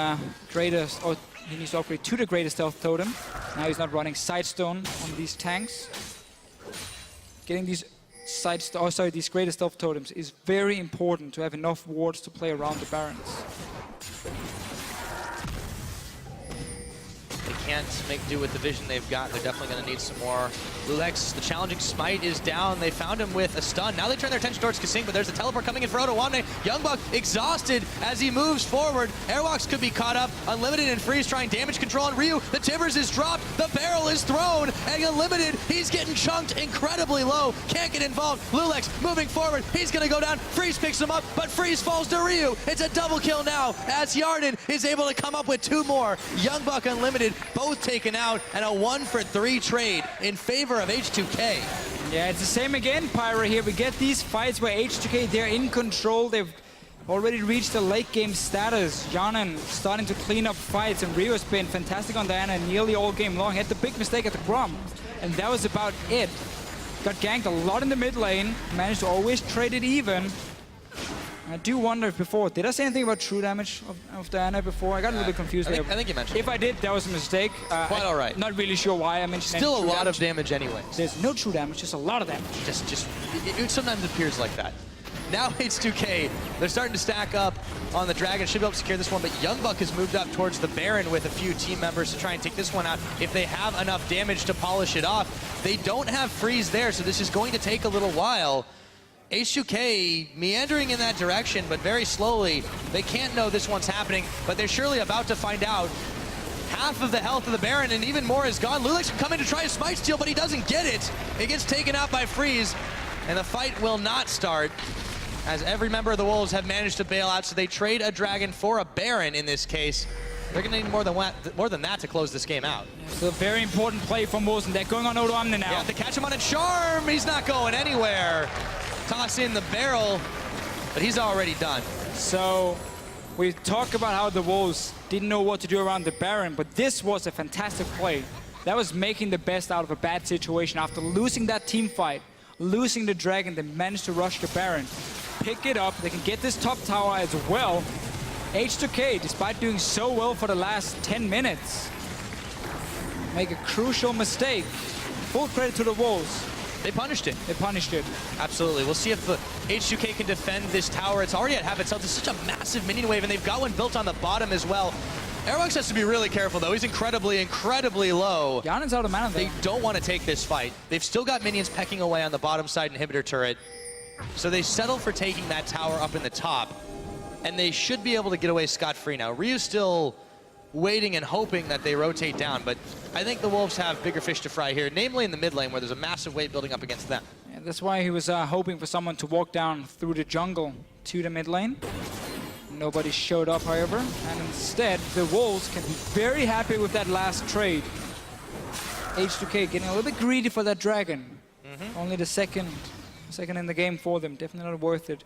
greatest, or he needs to upgrade to the greatest stealth totem. Now he's not running Sidestone on these tanks. Getting these these greatest stealth totems is very important to have enough wards to play around the Barons. Can't make do with the vision they've got. They're definitely going to need some more. Lulex, the challenging smite is down. They found him with a stun. Now they turn their attention towards Kasing, but there's a teleport coming in for Dotawamne. Youngbuck exhausted as he moves forward. Airwalks could be caught up. Unlimited and Freeze trying damage control on Ryu. The Timbers is dropped. The barrel is thrown. And Unlimited, he's getting chunked incredibly low. Can't get involved. Lulex moving forward. He's going to go down. Freeze picks him up, but Freeze falls to Ryu. It's a double kill now as Hjarnan is able to come up with 2 more. Youngbuck, Unlimited, both taken out, and a 1-for-3 trade in favor of H2k. Yeah, it's the same again, Pyra here. We get these fights where H2k, they're in control. They've already reached the late game status. Hjarnan starting to clean up fights, and Ryu has been fantastic on Diana nearly all game long. Had the big mistake at the Grom, and that was about it. Got ganked a lot in the mid lane, managed to always trade it even. I do wonder if before, did I say anything about true damage of Diana before? I got a little bit confused there. I think you mentioned If I did, that was a mistake. Quite all right. Not really sure why I mentioned Still a lot damage. of damage anyway. There's no true damage, just a lot of damage. It sometimes appears like that. Now H2k, they're starting to stack up on the Dragon. Should be able to secure this one, but Youngbuck has moved up towards the Baron with a few team members to try and take this one out if they have enough damage to polish it off. They don't have Freeze there, so this is going to take a little while. H2k meandering in that direction, but very slowly. They can't know this one's happening, but they're surely about to find out. Half of the health of the Baron, and even more is gone. Lulex can come in to try a smite steal, but he doesn't get it. It gets taken out by Freeze, and the fight will not start, as every member of the Wolves have managed to bail out, so they trade a Dragon for a Baron in this case. They're going to need more than that to close this game out. So a very important play from Wolves, and they're going on Dotawamne now. Yeah, to catch him on a charm. He's not going anywhere. Toss in the barrel, but he's already done. So we talk about how the Wolves didn't know what to do around the Baron, but this was a fantastic play. That was making the best out of a bad situation. After losing that team fight, losing the Dragon, they managed to rush the Baron. Pick it up, they can get this top tower as well. H2k, despite doing so well for the last 10 minutes, make a crucial mistake. Full credit to the Wolves. They punished it. They punished it. Absolutely. We'll see if the H2k can defend this tower. It's already at half itself. It's such a massive minion wave, and they've got one built on the bottom as well. Airwax has to be really careful, though. He's incredibly, incredibly low. Janen's out of mana there. They don't want to take this fight. They've still got minions pecking away on the bottom side inhibitor turret. So they settle for taking that tower up in the top, and they should be able to get away scot-free now. Ryu's still waiting and hoping that they rotate down, but I think the Wolves have bigger fish to fry here, namely in the mid lane where there's a massive wave building up against them. Yeah, that's why he was hoping for someone to walk down through the jungle to the mid lane. Nobody showed up, however, and instead the Wolves can be very happy with that last trade. H2k getting a little bit greedy for that dragon. Only the second in the game for them. Definitely not worth it.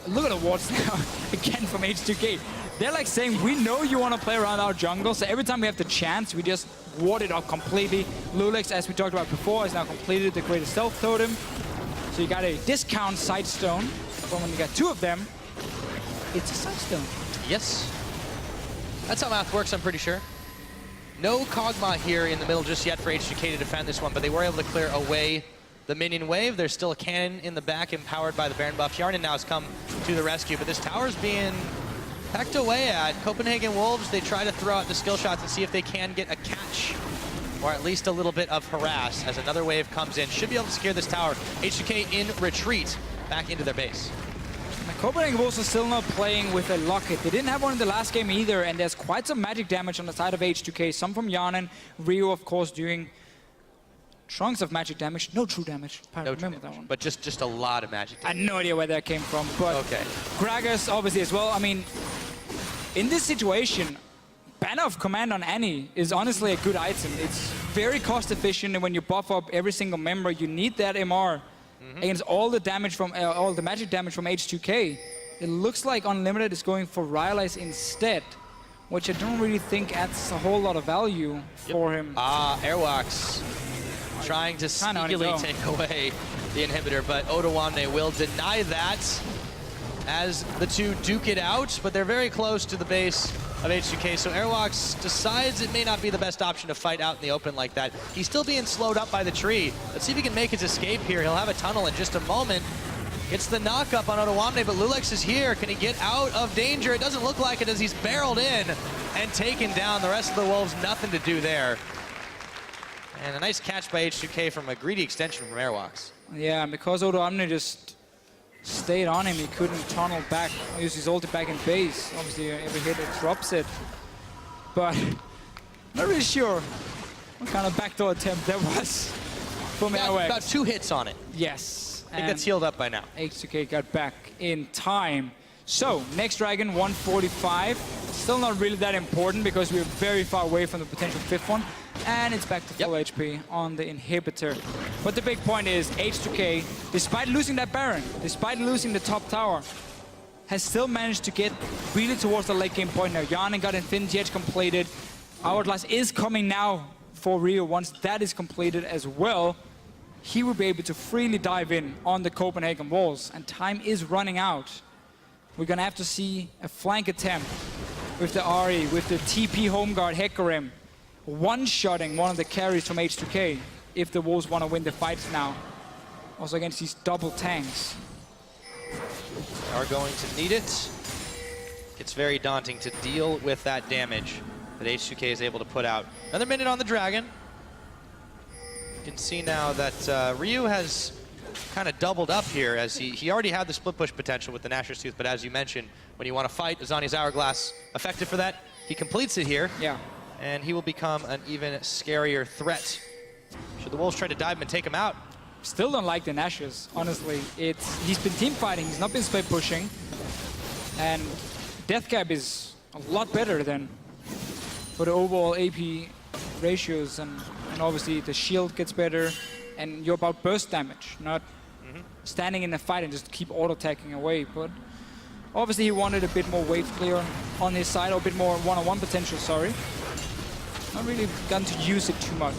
Look at the wards now, again from H2k. They're like saying, we know you want to play around our jungle, so every time we have the chance, we just ward it up completely. Lulex, as we talked about before, has now completed the greatest stealth totem. So you got a discount Sightstone, but when you got two of them, it's a Sightstone. Yes. That's how math works, I'm pretty sure. No Kog'Maw here in the middle just yet for H2k to defend this one, but they were able to clear away the minion wave. There's still a cannon in the back, empowered by the Baron buff. Yarnan now has come to the rescue, but this tower's being pecked away at. Copenhagen Wolves, they try to throw out the skill shots and see if they can get a catch, or at least a little bit of harass as another wave comes in. Should be able to secure this tower. H2k in retreat back into their base. The Copenhagen Wolves are still not playing with a locket. They didn't have one in the last game either, and there's quite some magic damage on the side of H2k. Some from Yarnan, Ryu, of course, doing chunks of magic damage. No true damage. I remember that one. But just a lot of magic damage. I had no idea where that came from, but okay. Gragas obviously as well. I mean, in this situation, Banner of Command on Annie is honestly a good item. It's very cost efficient, and when you buff up every single member, you need that MR against all the damage from all the magic damage from H2k. It looks like Unlimited is going for Rylai's instead, which I don't really think adds a whole lot of value for him. Airwax trying to sneakily take away the inhibitor, but Odoamne will deny that as the two duke it out, but they're very close to the base of H2k, so Airwax decides it may not be the best option to fight out in the open like that. He's still being slowed up by the tree. Let's see if he can make his escape here. He'll have a tunnel in just a moment. Gets the knock-up on Odoamne, but Lulex is here. Can he get out of danger? It doesn't look like it as he's barreled in and taken down. The rest of the Wolves, nothing to do there. And a nice catch by H2k from a greedy extension from Airwax. Yeah, and because Odoamne just stayed on him, he couldn't tunnel back, use his ulti back in base. Obviously, every hit it drops it. But not really sure what kind of backdoor attempt that was from Airwax. About 2 hits on it. Yes. I think that's healed up by now. H2k got back in time. So, next dragon, 145. Still not really that important because we're very far away from the potential 5th one. And it's back to full HP on the inhibitor. But the big point is H2k, despite losing that Baron, despite losing the top tower, has still managed to get really towards the late game point now. Yarnan got Infinity Edge completed. Hourglass is coming now for Ryu. Once that is completed as well, he will be able to freely dive in on the Copenhagen Wolves. And time is running out. We're gonna have to see a flank attempt with the Ahri, with the TP home guard Hecarim, one-shotting one of the carries from H2k if the Wolves want to win the fights now. Also against these double tanks. They are going to need it. It's very daunting to deal with that damage that H2k is able to put out. Another minute on the Dragon. You can see now that Ryu has kind of doubled up here, as he already had the split push potential with the Nashor's Tooth, but as you mentioned, when you want to fight, Azani's Hourglass effective for that. He completes it here. Yeah. And he will become an even scarier threat. Should the Wolves try to dive him and take him out? Still don't like the Nashors, honestly. He's been team fighting, he's not been split pushing. And death cap is a lot better than for the overall AP ratios, and obviously the shield gets better, and you're about burst damage, not standing in a fight and just keep auto-attacking away. But obviously he wanted a bit more wave clear on his side, or a bit more one-on-one potential, sorry. Not really gotten to use it too much.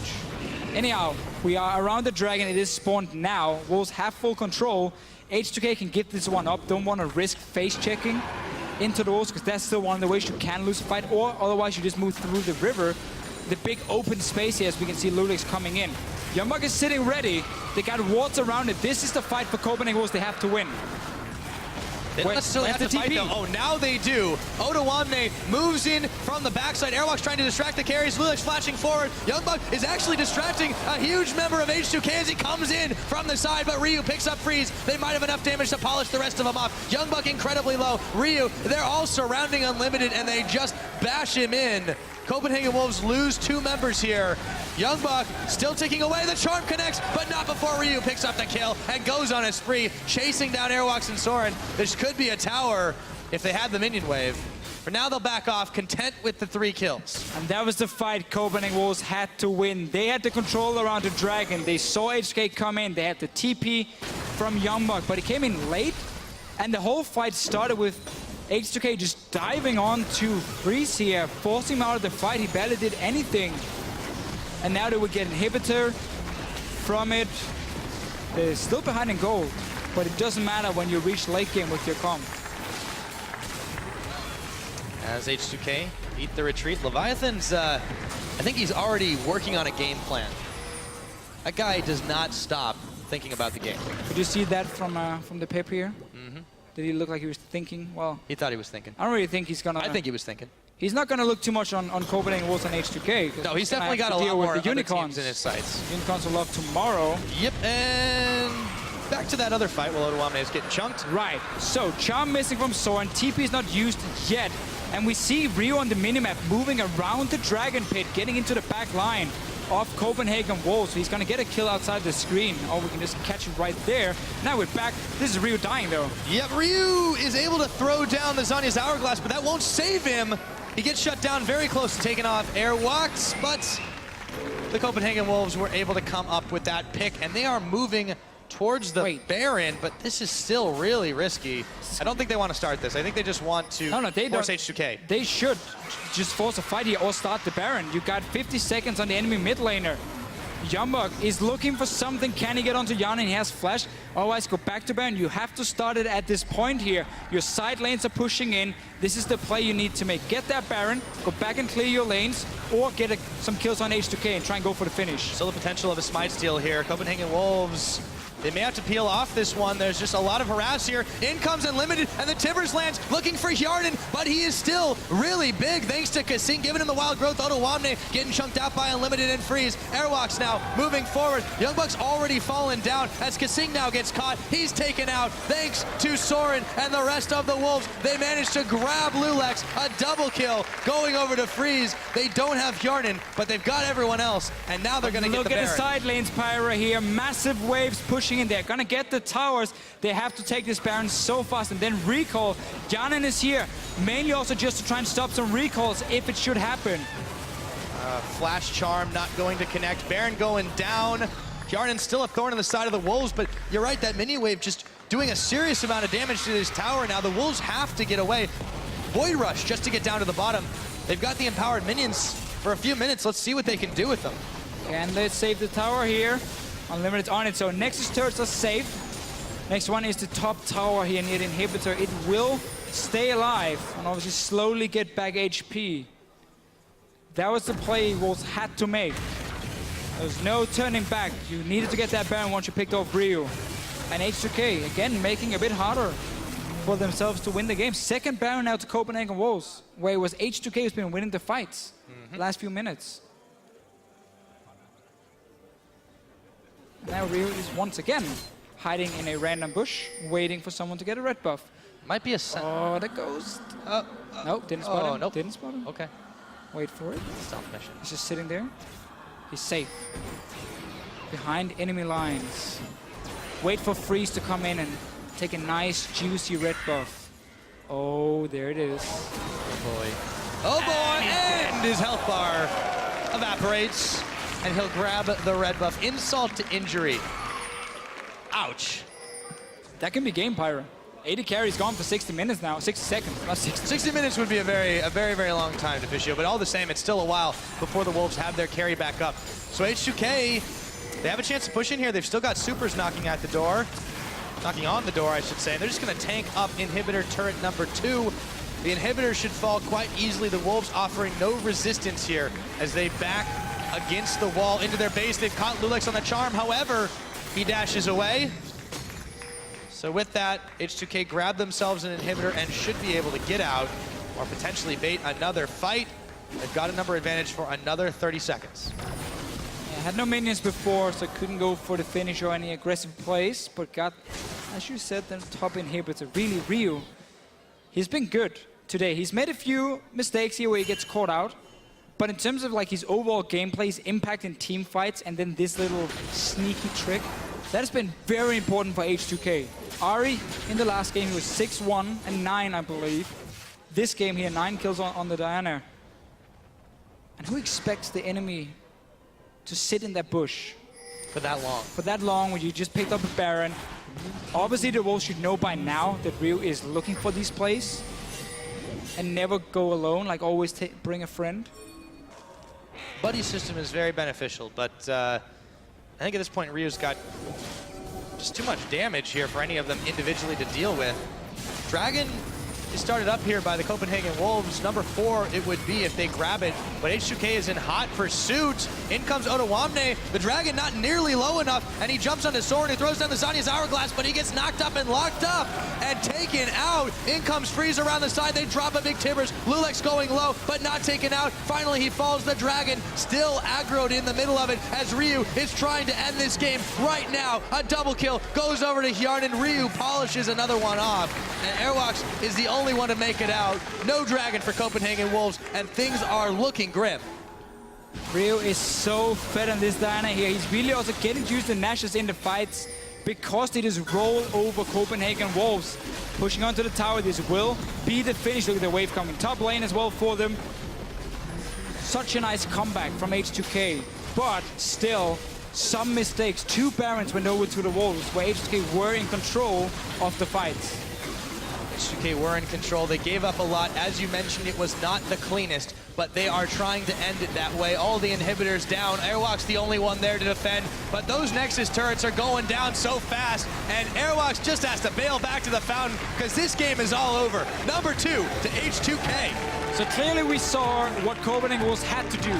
Anyhow, we are around the Dragon. It is spawned now. Wolves have full control. H2k can get this one up. Don't want to risk face checking into the walls, because that's still one of the ways you can lose a fight, or otherwise you just move through the river. The big open space here, as we can see Lulix coming in. Youngbuck is sitting ready. They got wards around it. This is the fight for Copenhagen Wolves they have to win. They don't necessarily have to fight though. Oh, now they do. Odoamne moves in from the backside. Airwalk's trying to distract the carries. Lulix flashing forward. Youngbuck is actually distracting a huge member of H2k as he comes in from the side, but Ryu picks up Freeze. They might have enough damage to polish the rest of them off. Youngbuck incredibly low. Ryu, they're all surrounding Unlimited, and they just bash him in. Copenhagen Wolves lose 2 members here. Youngbuck still ticking away. The charm connects, but not before Ryu picks up the kill and goes on a spree, chasing down Airwalks and Soren. This could be a tower if they had the minion wave. For now, they'll back off, content with the 3 kills. And that was the fight Copenhagen Wolves had to win. They had the control around the Dragon. They saw H2k come in. They had the TP from Youngbuck, but he came in late. And the whole fight started with H2k just diving on to Freeze here, forcing him out of the fight. He barely did anything. And now they would get inhibitor from it. They're still behind in gold, but it doesn't matter when you reach late game with your comp. As H2k beat the retreat, Leviathan's, I think he's already working on a game plan. That guy does not stop thinking about the game. Did you see that from the pip here? Mm-hmm. Did he look like he was thinking? Well, he thought he was thinking. I don't really think he's gonna. I think he was thinking. He's not gonna look too much on Copenhagen Wolves and H2k. No, he's definitely got a lot more with the unicorns in his sights. Unicorns will love tomorrow. Yep, and back to that other fight while Odoamne is getting chunked. Right. So charm missing from Soren. TP is not used yet, and we see Ryu on the minimap moving around the Dragon Pit, getting into the back line of Copenhagen Wolves. So he's gonna get a kill outside the screen. Oh, we can just catch it right there. Now we're back. This is Ryu dying though. Yep, Ryu is able to throw down the Zanya's Hourglass, but that won't save him. He gets shut down very close to taking off Airwalks, but the Copenhagen Wolves were able to come up with that pick, and they are moving towards the Baron, but this is still really risky. I don't think they want to start this. I think they just want to force H2k. They should just force a fight here or start the Baron. You got 50 seconds on the enemy mid laner. Youngbuck is looking for something. Can he get onto Yana? He has flash. Otherwise, go back to Baron. You have to start it at this point here. Your side lanes are pushing in. This is the play you need to make. Get that Baron, go back and clear your lanes, or get some kills on H2k and try and go for the finish. Still the potential of a smite steal here. Copenhagen Wolves, they may have to peel off this one. There's just a lot of harass here. In comes Unlimited, and the Timbers lands looking for Hjarnan, but he is still really big thanks to Kasing giving him the wild growth. Odoamne getting chunked out by Unlimited and Freeze. Airwalks now moving forward. Youngbuck's already fallen down as Kasing now gets caught. He's taken out thanks to Soren and the rest of the Wolves. They managed to grab Lulix, a double kill going over to Freeze. They don't have Hjarnan, but they've got everyone else, and now they're going to get the Baron. Look at the side lanes, Pyra here. Massive waves pushing in there. Gonna get the towers. They have to take this Baron so fast and then recall. Hjarnan is here, mainly also just to try and stop some recalls if it should happen. Flash charm not going to connect. Baron going down. Hjarnan still a thorn in the side of the Wolves, but you're right, that mini wave just doing a serious amount of damage to this tower. Now the Wolves have to get away. Void Rush just to get down to the bottom. They've got the empowered minions for a few minutes. Let's see what they can do with them. And let's save the tower here. Unlimited on it, so Nexus turrets are safe. Next one is the top tower here near the inhibitor. It will stay alive and obviously slowly get back HP. That was the play Wolves had to make. There's no turning back. You needed to get that Baron once you picked off Ryu. And H2k, again, making a bit harder for themselves to win the game. Second Baron now to Copenhagen Wolves, where it was H2k who's been winning the fights the last few minutes. Now Ryu is once again hiding in a random bush, waiting for someone to get a red buff. Might be a Oh, the ghost. Nope, didn't spot him. Nope. Didn't spot him. Okay. Wait for it. Stealth mission. He's just sitting there. He's safe. Behind enemy lines. Wait for Freeze to come in and take a nice, juicy red buff. Oh, there it is. Oh boy. Oh boy! And his health bar evaporates. And he'll grab the red buff. Insult to injury. Ouch. That can be game, Pyra. 80 carries gone for 60 minutes now. 60 seconds, not 60. 60 minutes would be a very, very long time to Fischio, but all the same, it's still a while before the Wolves have their carry back up. So H2k, they have a chance to push in here. They've still got supers knocking at the door. Knocking on the door, I should say. They're just going to tank up inhibitor turret number 2. The inhibitor should fall quite easily. The Wolves offering no resistance here as they back against the wall into their base. They've caught Lulex on the charm. However, he dashes away. So with that, H2k grab themselves an inhibitor and should be able to get out or potentially bait another fight. They've got a number advantage for another 30 seconds. Yeah, had no minions before, so couldn't go for the finish or any aggressive plays, but got, as you said, the top inhibitor. Really, Ryu, he's been good today. He's made a few mistakes here where he gets caught out, but in terms of like his overall gameplay, his impact in team fights, and then this little sneaky trick, that has been very important for H2k. Ari, in the last game, he was 6-1 and 9, I believe. This game here, 9 kills on the Diana. And who expects the enemy to sit in that bush? For that long. For that long, when you just picked up a Baron. Obviously, the Wolves should know by now that Ryu is looking for these plays. And never go alone, like always bring a friend. Buddy system is very beneficial, but I think at this point, Ryu's got just too much damage here for any of them individually to deal with. Dragon is started up here by the Copenhagen Wolves. Number 4 it would be if they grab it, but H2k is in hot pursuit. In comes Otawamne. The Dragon not nearly low enough, and he jumps on his sword and he throws down the Zanya's Hourglass, but he gets knocked up and locked up and taken out. In comes Freeze around the side. They drop a big Tibbers. Lulex going low, but not taken out. Finally, he falls. The Dragon still aggroed in the middle of it as Ryu is trying to end this game right now. A double kill goes over to Hjarn, and Ryu polishes another one off. And Airwalks is the only one to make it out. No Dragon for Copenhagen Wolves, and things are looking grim. Ryu is so fed on this Diana here. He's really also getting used to Nashes in the fights because they just roll over Copenhagen Wolves. Pushing onto the tower, this will be the finish. Look at the wave coming top lane as well for them. Such a nice comeback from H2k, but still some mistakes. 2 Barons went over to the Wolves where H2k were in control of the fights. H2k were in control. They gave up a lot. As you mentioned, it was not the cleanest, but they are trying to end it that way. All the inhibitors down. Airwalk's the only one there to defend, but those Nexus turrets are going down so fast, and Airwalks just has to bail back to the fountain because this game is all over. Number 2 to H2k. So clearly we saw what Copenhagen Wolves had to do,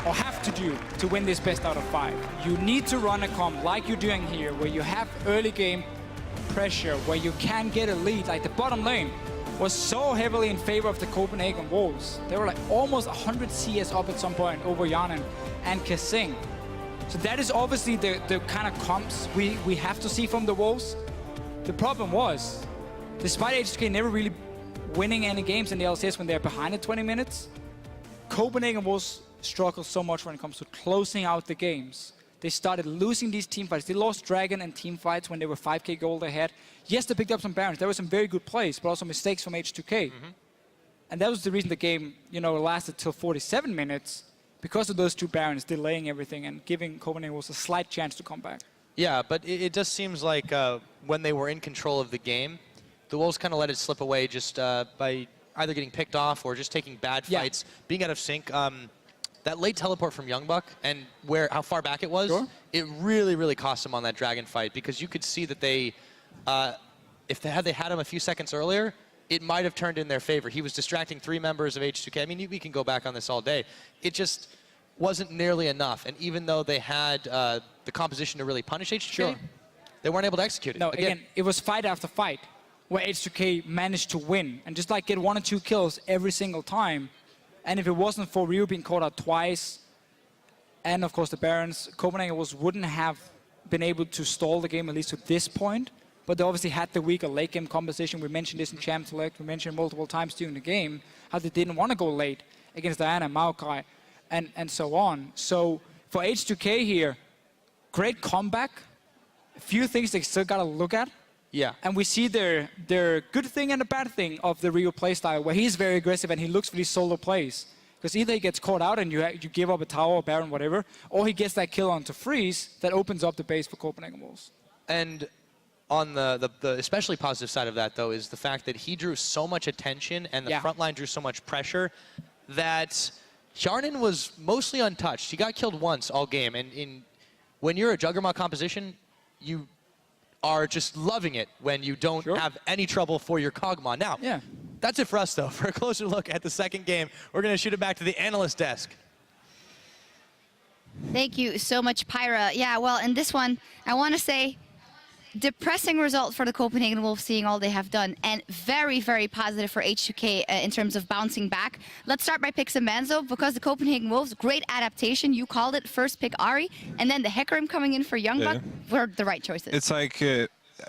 or have to do, to win this best out of 5. You need to run a comp like you're doing here, where you have early game pressure, where you can get a lead. Like the bottom lane was so heavily in favor of the Copenhagen Wolves. They were like almost 100 CS up at some point over Yanin and Kasing. So that is obviously the kind of comps we have to see from the Wolves. The problem was, despite H2k never really winning any games in the LCS when they're behind in 20 minutes, Copenhagen Wolves struggle so much when it comes to closing out the games. They started losing these team fights. They lost Dragon and team fights when they were 5k gold ahead. Yes, they picked up some Barons. There were some very good plays, but also mistakes from H2k. And that was the reason the game, lasted till 47 minutes, because of those 2 Barons delaying everything and giving Copenhagen Wolves a slight chance to come back. Yeah, but it just seems like when they were in control of the game, the Wolves kind of let it slip away just by either getting picked off or just taking bad fights, being out of sync. That late teleport from Youngbuck and how far back it was, it really, really cost them on that Dragon fight, because you could see that they, if they had him a few seconds earlier, it might have turned in their favor. He was distracting 3 members of H2k. I mean, we can go back on this all day. It just wasn't nearly enough. And even though they had the composition to really punish H2k, they weren't able to execute it. No, again, it was fight after fight where H2k managed to win and just like get 1 or 2 kills every single time. And if it wasn't for Ryu being caught out twice, and of course the Barons, Copenhagen wouldn't have been able to stall the game, at least to this point. But they obviously had the weaker late game composition. We mentioned this in Champ Select. We mentioned multiple times during the game how they didn't want to go late against Diana, Maokai, and so on. So for H2k here, great comeback. A few things they still got to look at. Yeah. And we see their good thing and the bad thing of the Ryu playstyle, where he's very aggressive and he looks for these solo plays. Because either he gets caught out and you give up a tower or Baron, whatever, or he gets that kill onto Freeze that opens up the base for Copenhagen Wolves. And on the especially positive side of that, though, is the fact that he drew so much attention and the front line drew so much pressure that Hjarnan was mostly untouched. He got killed once all game. And when you're a Juggernaut composition, you are just loving it when you don't have any trouble for your Kog'Maw. Now, That's it for us, though. For a closer look at the second game, we're going to shoot it back to the analyst desk. Thank you so much, Pyra. Yeah, well, in this one, I want to say depressing result for the Copenhagen Wolves, seeing all they have done, and very, very positive for H2k in terms of bouncing back. Let's start by pick Manzo, because the Copenhagen Wolves, great adaptation. You called it, first pick Ari, and then the Hecarim coming in for Youngbuck were the right choices. It's like,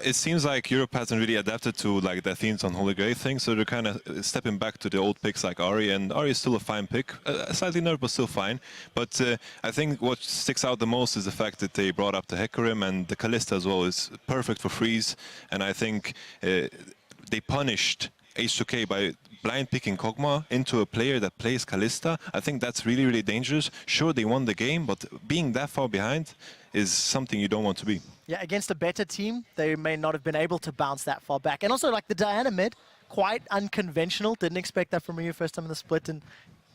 it seems like Europe hasn't really adapted to like the Athenes on Holy Grail thing, so they're kind of stepping back to the old picks like Ari, and Ari is still a fine pick, slightly nerfed but still fine. But I think what sticks out the most is the fact that they brought up the Hecarim, and the Kalista as well is perfect for freeze, and I think they punished H2k by blind picking Kog'Maw into a player that plays Kalista. I think that's really, really dangerous. Sure, they won the game, but being that far behind is something you don't want to be. Yeah, against a better team, they may not have been able to bounce that far back. And also, like, the Diana mid, quite unconventional. Didn't expect that from you first time in the split, and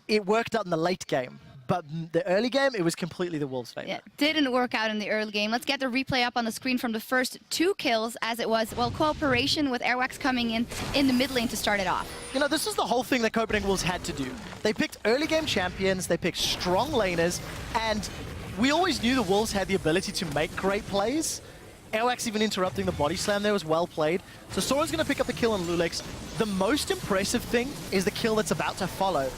it worked out in the late game. But the early game, it was completely the Wolves' favor. Yeah, didn't work out in the early game. Let's get the replay up on the screen from the first 2 kills, as it was, well, cooperation with Airwax coming in the mid lane to start it off. You know, this is the whole thing that Copenhagen Wolves had to do. They picked early game champions, they picked strong laners, and we always knew the Wolves had the ability to make great plays. Airwax even interrupting the body slam there was well played. So Sora's going to pick up the kill on Lulix. The most impressive thing is the kill that's about to follow.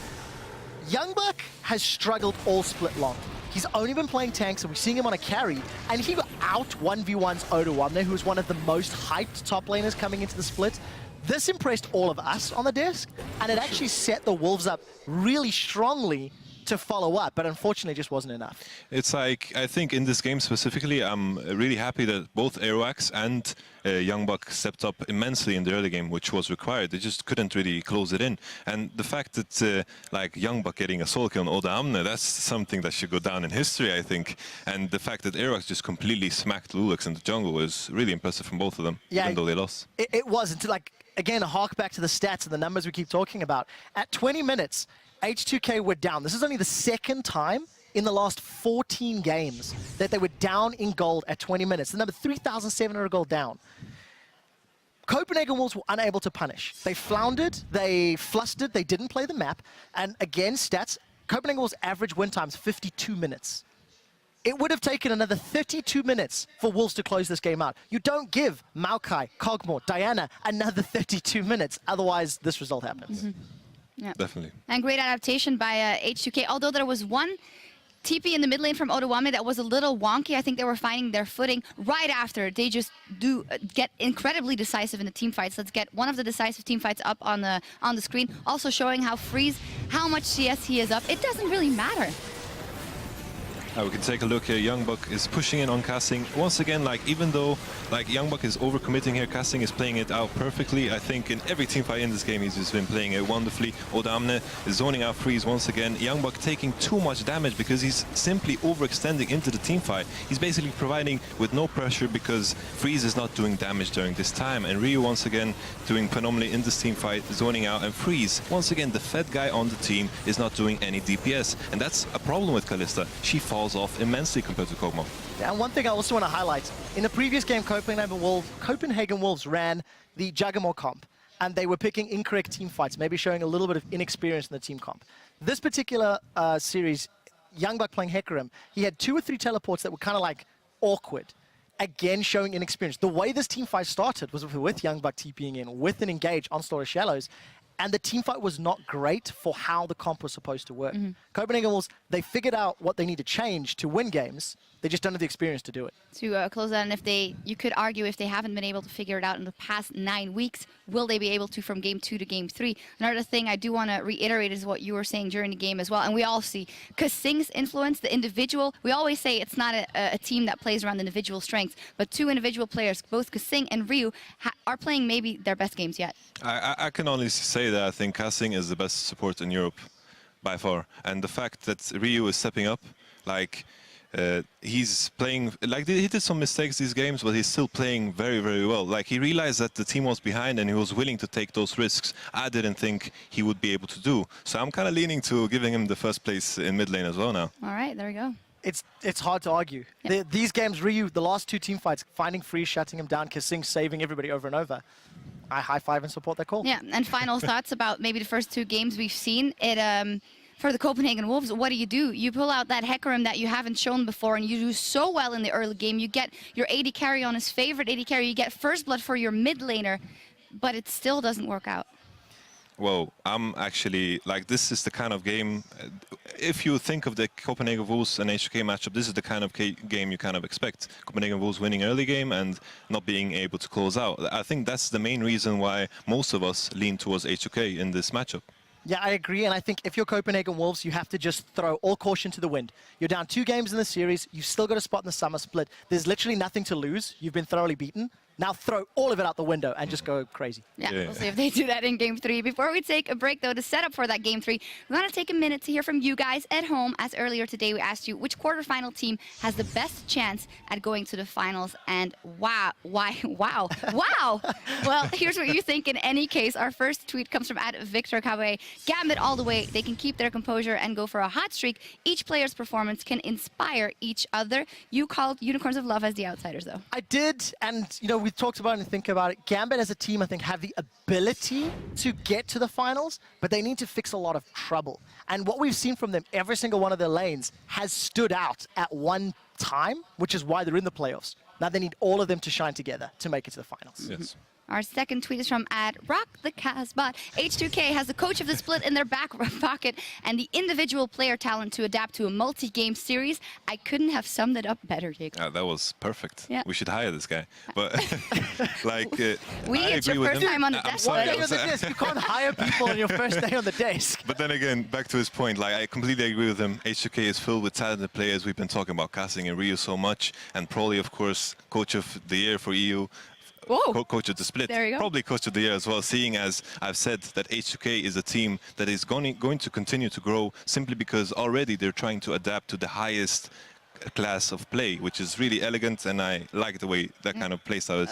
Youngbuck has struggled all split long. He's only been playing tanks, and we're seeing him on a carry, and he got out 1v1's Odoamne, who was one of the most hyped top laners coming into the split. This impressed all of us on the desk, and it actually set the Wolves up really strongly to follow up, but unfortunately it just wasn't enough. It's like, I think in this game specifically, I'm really happy that both Airwax and Youngbuck stepped up immensely in the early game, which was required. They just couldn't really close it in. And the fact that like Youngbuck getting a solo kill on Oda Amne, that's something that should go down in history, I think. And the fact that Airwax just completely smacked Lulix in the jungle was really impressive from both of them, even though they lost. It was, until, like, again, hark back to the stats and the numbers we keep talking about. At 20 minutes, H2k were down. This is only the second time in the last 14 games that they were down in gold at 20 minutes. The number 3,700 gold down. Copenhagen Wolves were unable to punish. They floundered, they flustered, they didn't play the map. And again, stats, Copenhagen Wolves' average win time is 52 minutes. It would have taken another 32 minutes for Wolves to close this game out. You don't give Maokai, Kog'Maw, Diana another 32 minutes. Otherwise, this result happens. Yeah. Definitely. And great adaptation by H2k, although there was one TP in the mid lane from Odoamne that was a little wonky. I think they were finding their footing right after. They just do get incredibly decisive in the team fights. Let's get one of the decisive team fights up on the screen, also showing how Freeze, how much CS he is up. It doesn't really matter. We can take a look here. Youngbuck is pushing in on casting. Once again, like, even though like Youngbuck is overcommitting here, casting is playing it out perfectly. I think in every team fight in this game, he's just been playing it wonderfully. Odoamne is zoning out Freeze once again. Youngbuck taking too much damage because he's simply overextending into the team fight. He's basically providing with no pressure because Freeze is not doing damage during this time. And Ryu once again doing phenomenally in this team fight, zoning out, and Freeze, once again, the fed guy on the team, is not doing any DPS. And that's a problem with Kalista. She falls off immensely compared to Kog'Maw. Yeah, and one thing I also want to highlight, in the previous game, Copenhagen Wolves ran the Juggernaut comp, and they were picking incorrect team fights, maybe showing a little bit of inexperience in the team comp. This particular series, Youngbuck playing Hecarim, he had 2 or 3 teleports that were kind of like awkward. Again, showing inexperience. The way this team fight started was with Youngbuck TPing in, with an engage on Store of Shallows, and the team fight was not great for how the comp was supposed to work. Copenhagen Wolves, they figured out what they need to change to win games. They just don't have the experience to do it. To close that, and you could argue if they haven't been able to figure it out in the past 9 weeks, will they be able to from game 2 to game 3? Another thing I do want to reiterate is what you were saying during the game as well, and we all see Kasing's influence, the individual. We always say it's not a team that plays around individual strengths, but 2 individual players, both Kasing and Ryu, are playing maybe their best games yet. I can only say that I think Kasing is the best support in Europe by far, and the fact that Ryu is stepping up, like, he's playing, like, he did some mistakes these games, but he's still playing very, very well. Like, he realized that the team was behind and he was willing to take those risks I didn't think he would be able to do. So I'm kind of leaning to giving him the first place in mid lane as well now. All right, there we go. It's hard to argue. These games, Ryu, the last 2 team fights, finding Free, shutting him down, kissing, saving everybody over and over. I high five and support that call. Yeah, and final thoughts about maybe the first 2 games we've seen. For the Copenhagen Wolves, what do? You pull out that Hecarim that you haven't shown before, and you do so well in the early game. You get your AD carry on his favorite AD carry. You get first blood for your mid laner, but it still doesn't work out. Well, I'm actually, like, this is the kind of game, if you think of the Copenhagen Wolves and H2k matchup, this is the kind of game you kind of expect. Copenhagen Wolves winning early game and not being able to close out. I think that's the main reason why most of us lean towards H2k in this matchup. Yeah, I agree, and I think if you're Copenhagen Wolves, you have to just throw all caution to the wind. You're down 2 games in the series, you've still got a spot in the summer split. There's literally nothing to lose. You've been thoroughly beaten. Now throw all of it out the window and just go crazy. Yeah, we'll see if they do that in Game 3. Before we take a break, though, to set up for that Game 3, we're going to take a minute to hear from you guys at home. As earlier today, we asked you which quarterfinal team has the best chance at going to the finals. And wow. Well, here's what you think in any case. Our first tweet comes from @VictorKW. Gambit all the way. They can keep their composure and go for a hot streak. Each player's performance can inspire each other. You called Unicorns of Love as the outsiders, though. I did, and you know, we talked about it and think about it. Gambit as a team, I think, have the ability to get to the finals, but they need to fix a lot of trouble. And what we've seen from them, every single one of their lanes has stood out at one time, which is why they're in the playoffs. Now they need all of them to shine together to make it to the finals. Yes. Our second tweet is from @RockTheCasbot. H2k has the coach of the split in their back pocket and the individual player talent to adapt to a multi-game series. I couldn't have summed it up better, Jacob. That was perfect. Yeah. We should hire this guy. But like, It's your first time on the desk. One day on the desk, you can't hire people on your first day on the desk. But then again, back to his point, like, I completely agree with him. H2k is filled with talented players. We've been talking about casting and Ryu so much, and Prolly, of course, coach of the year for EU. Coach of the split, There you go. probably coach of the year as well, seeing as I've said that H2k is a team that is going to continue to grow simply because already they're trying to adapt to the highest class of play, which is really elegant, and I like the way that kind of play style is.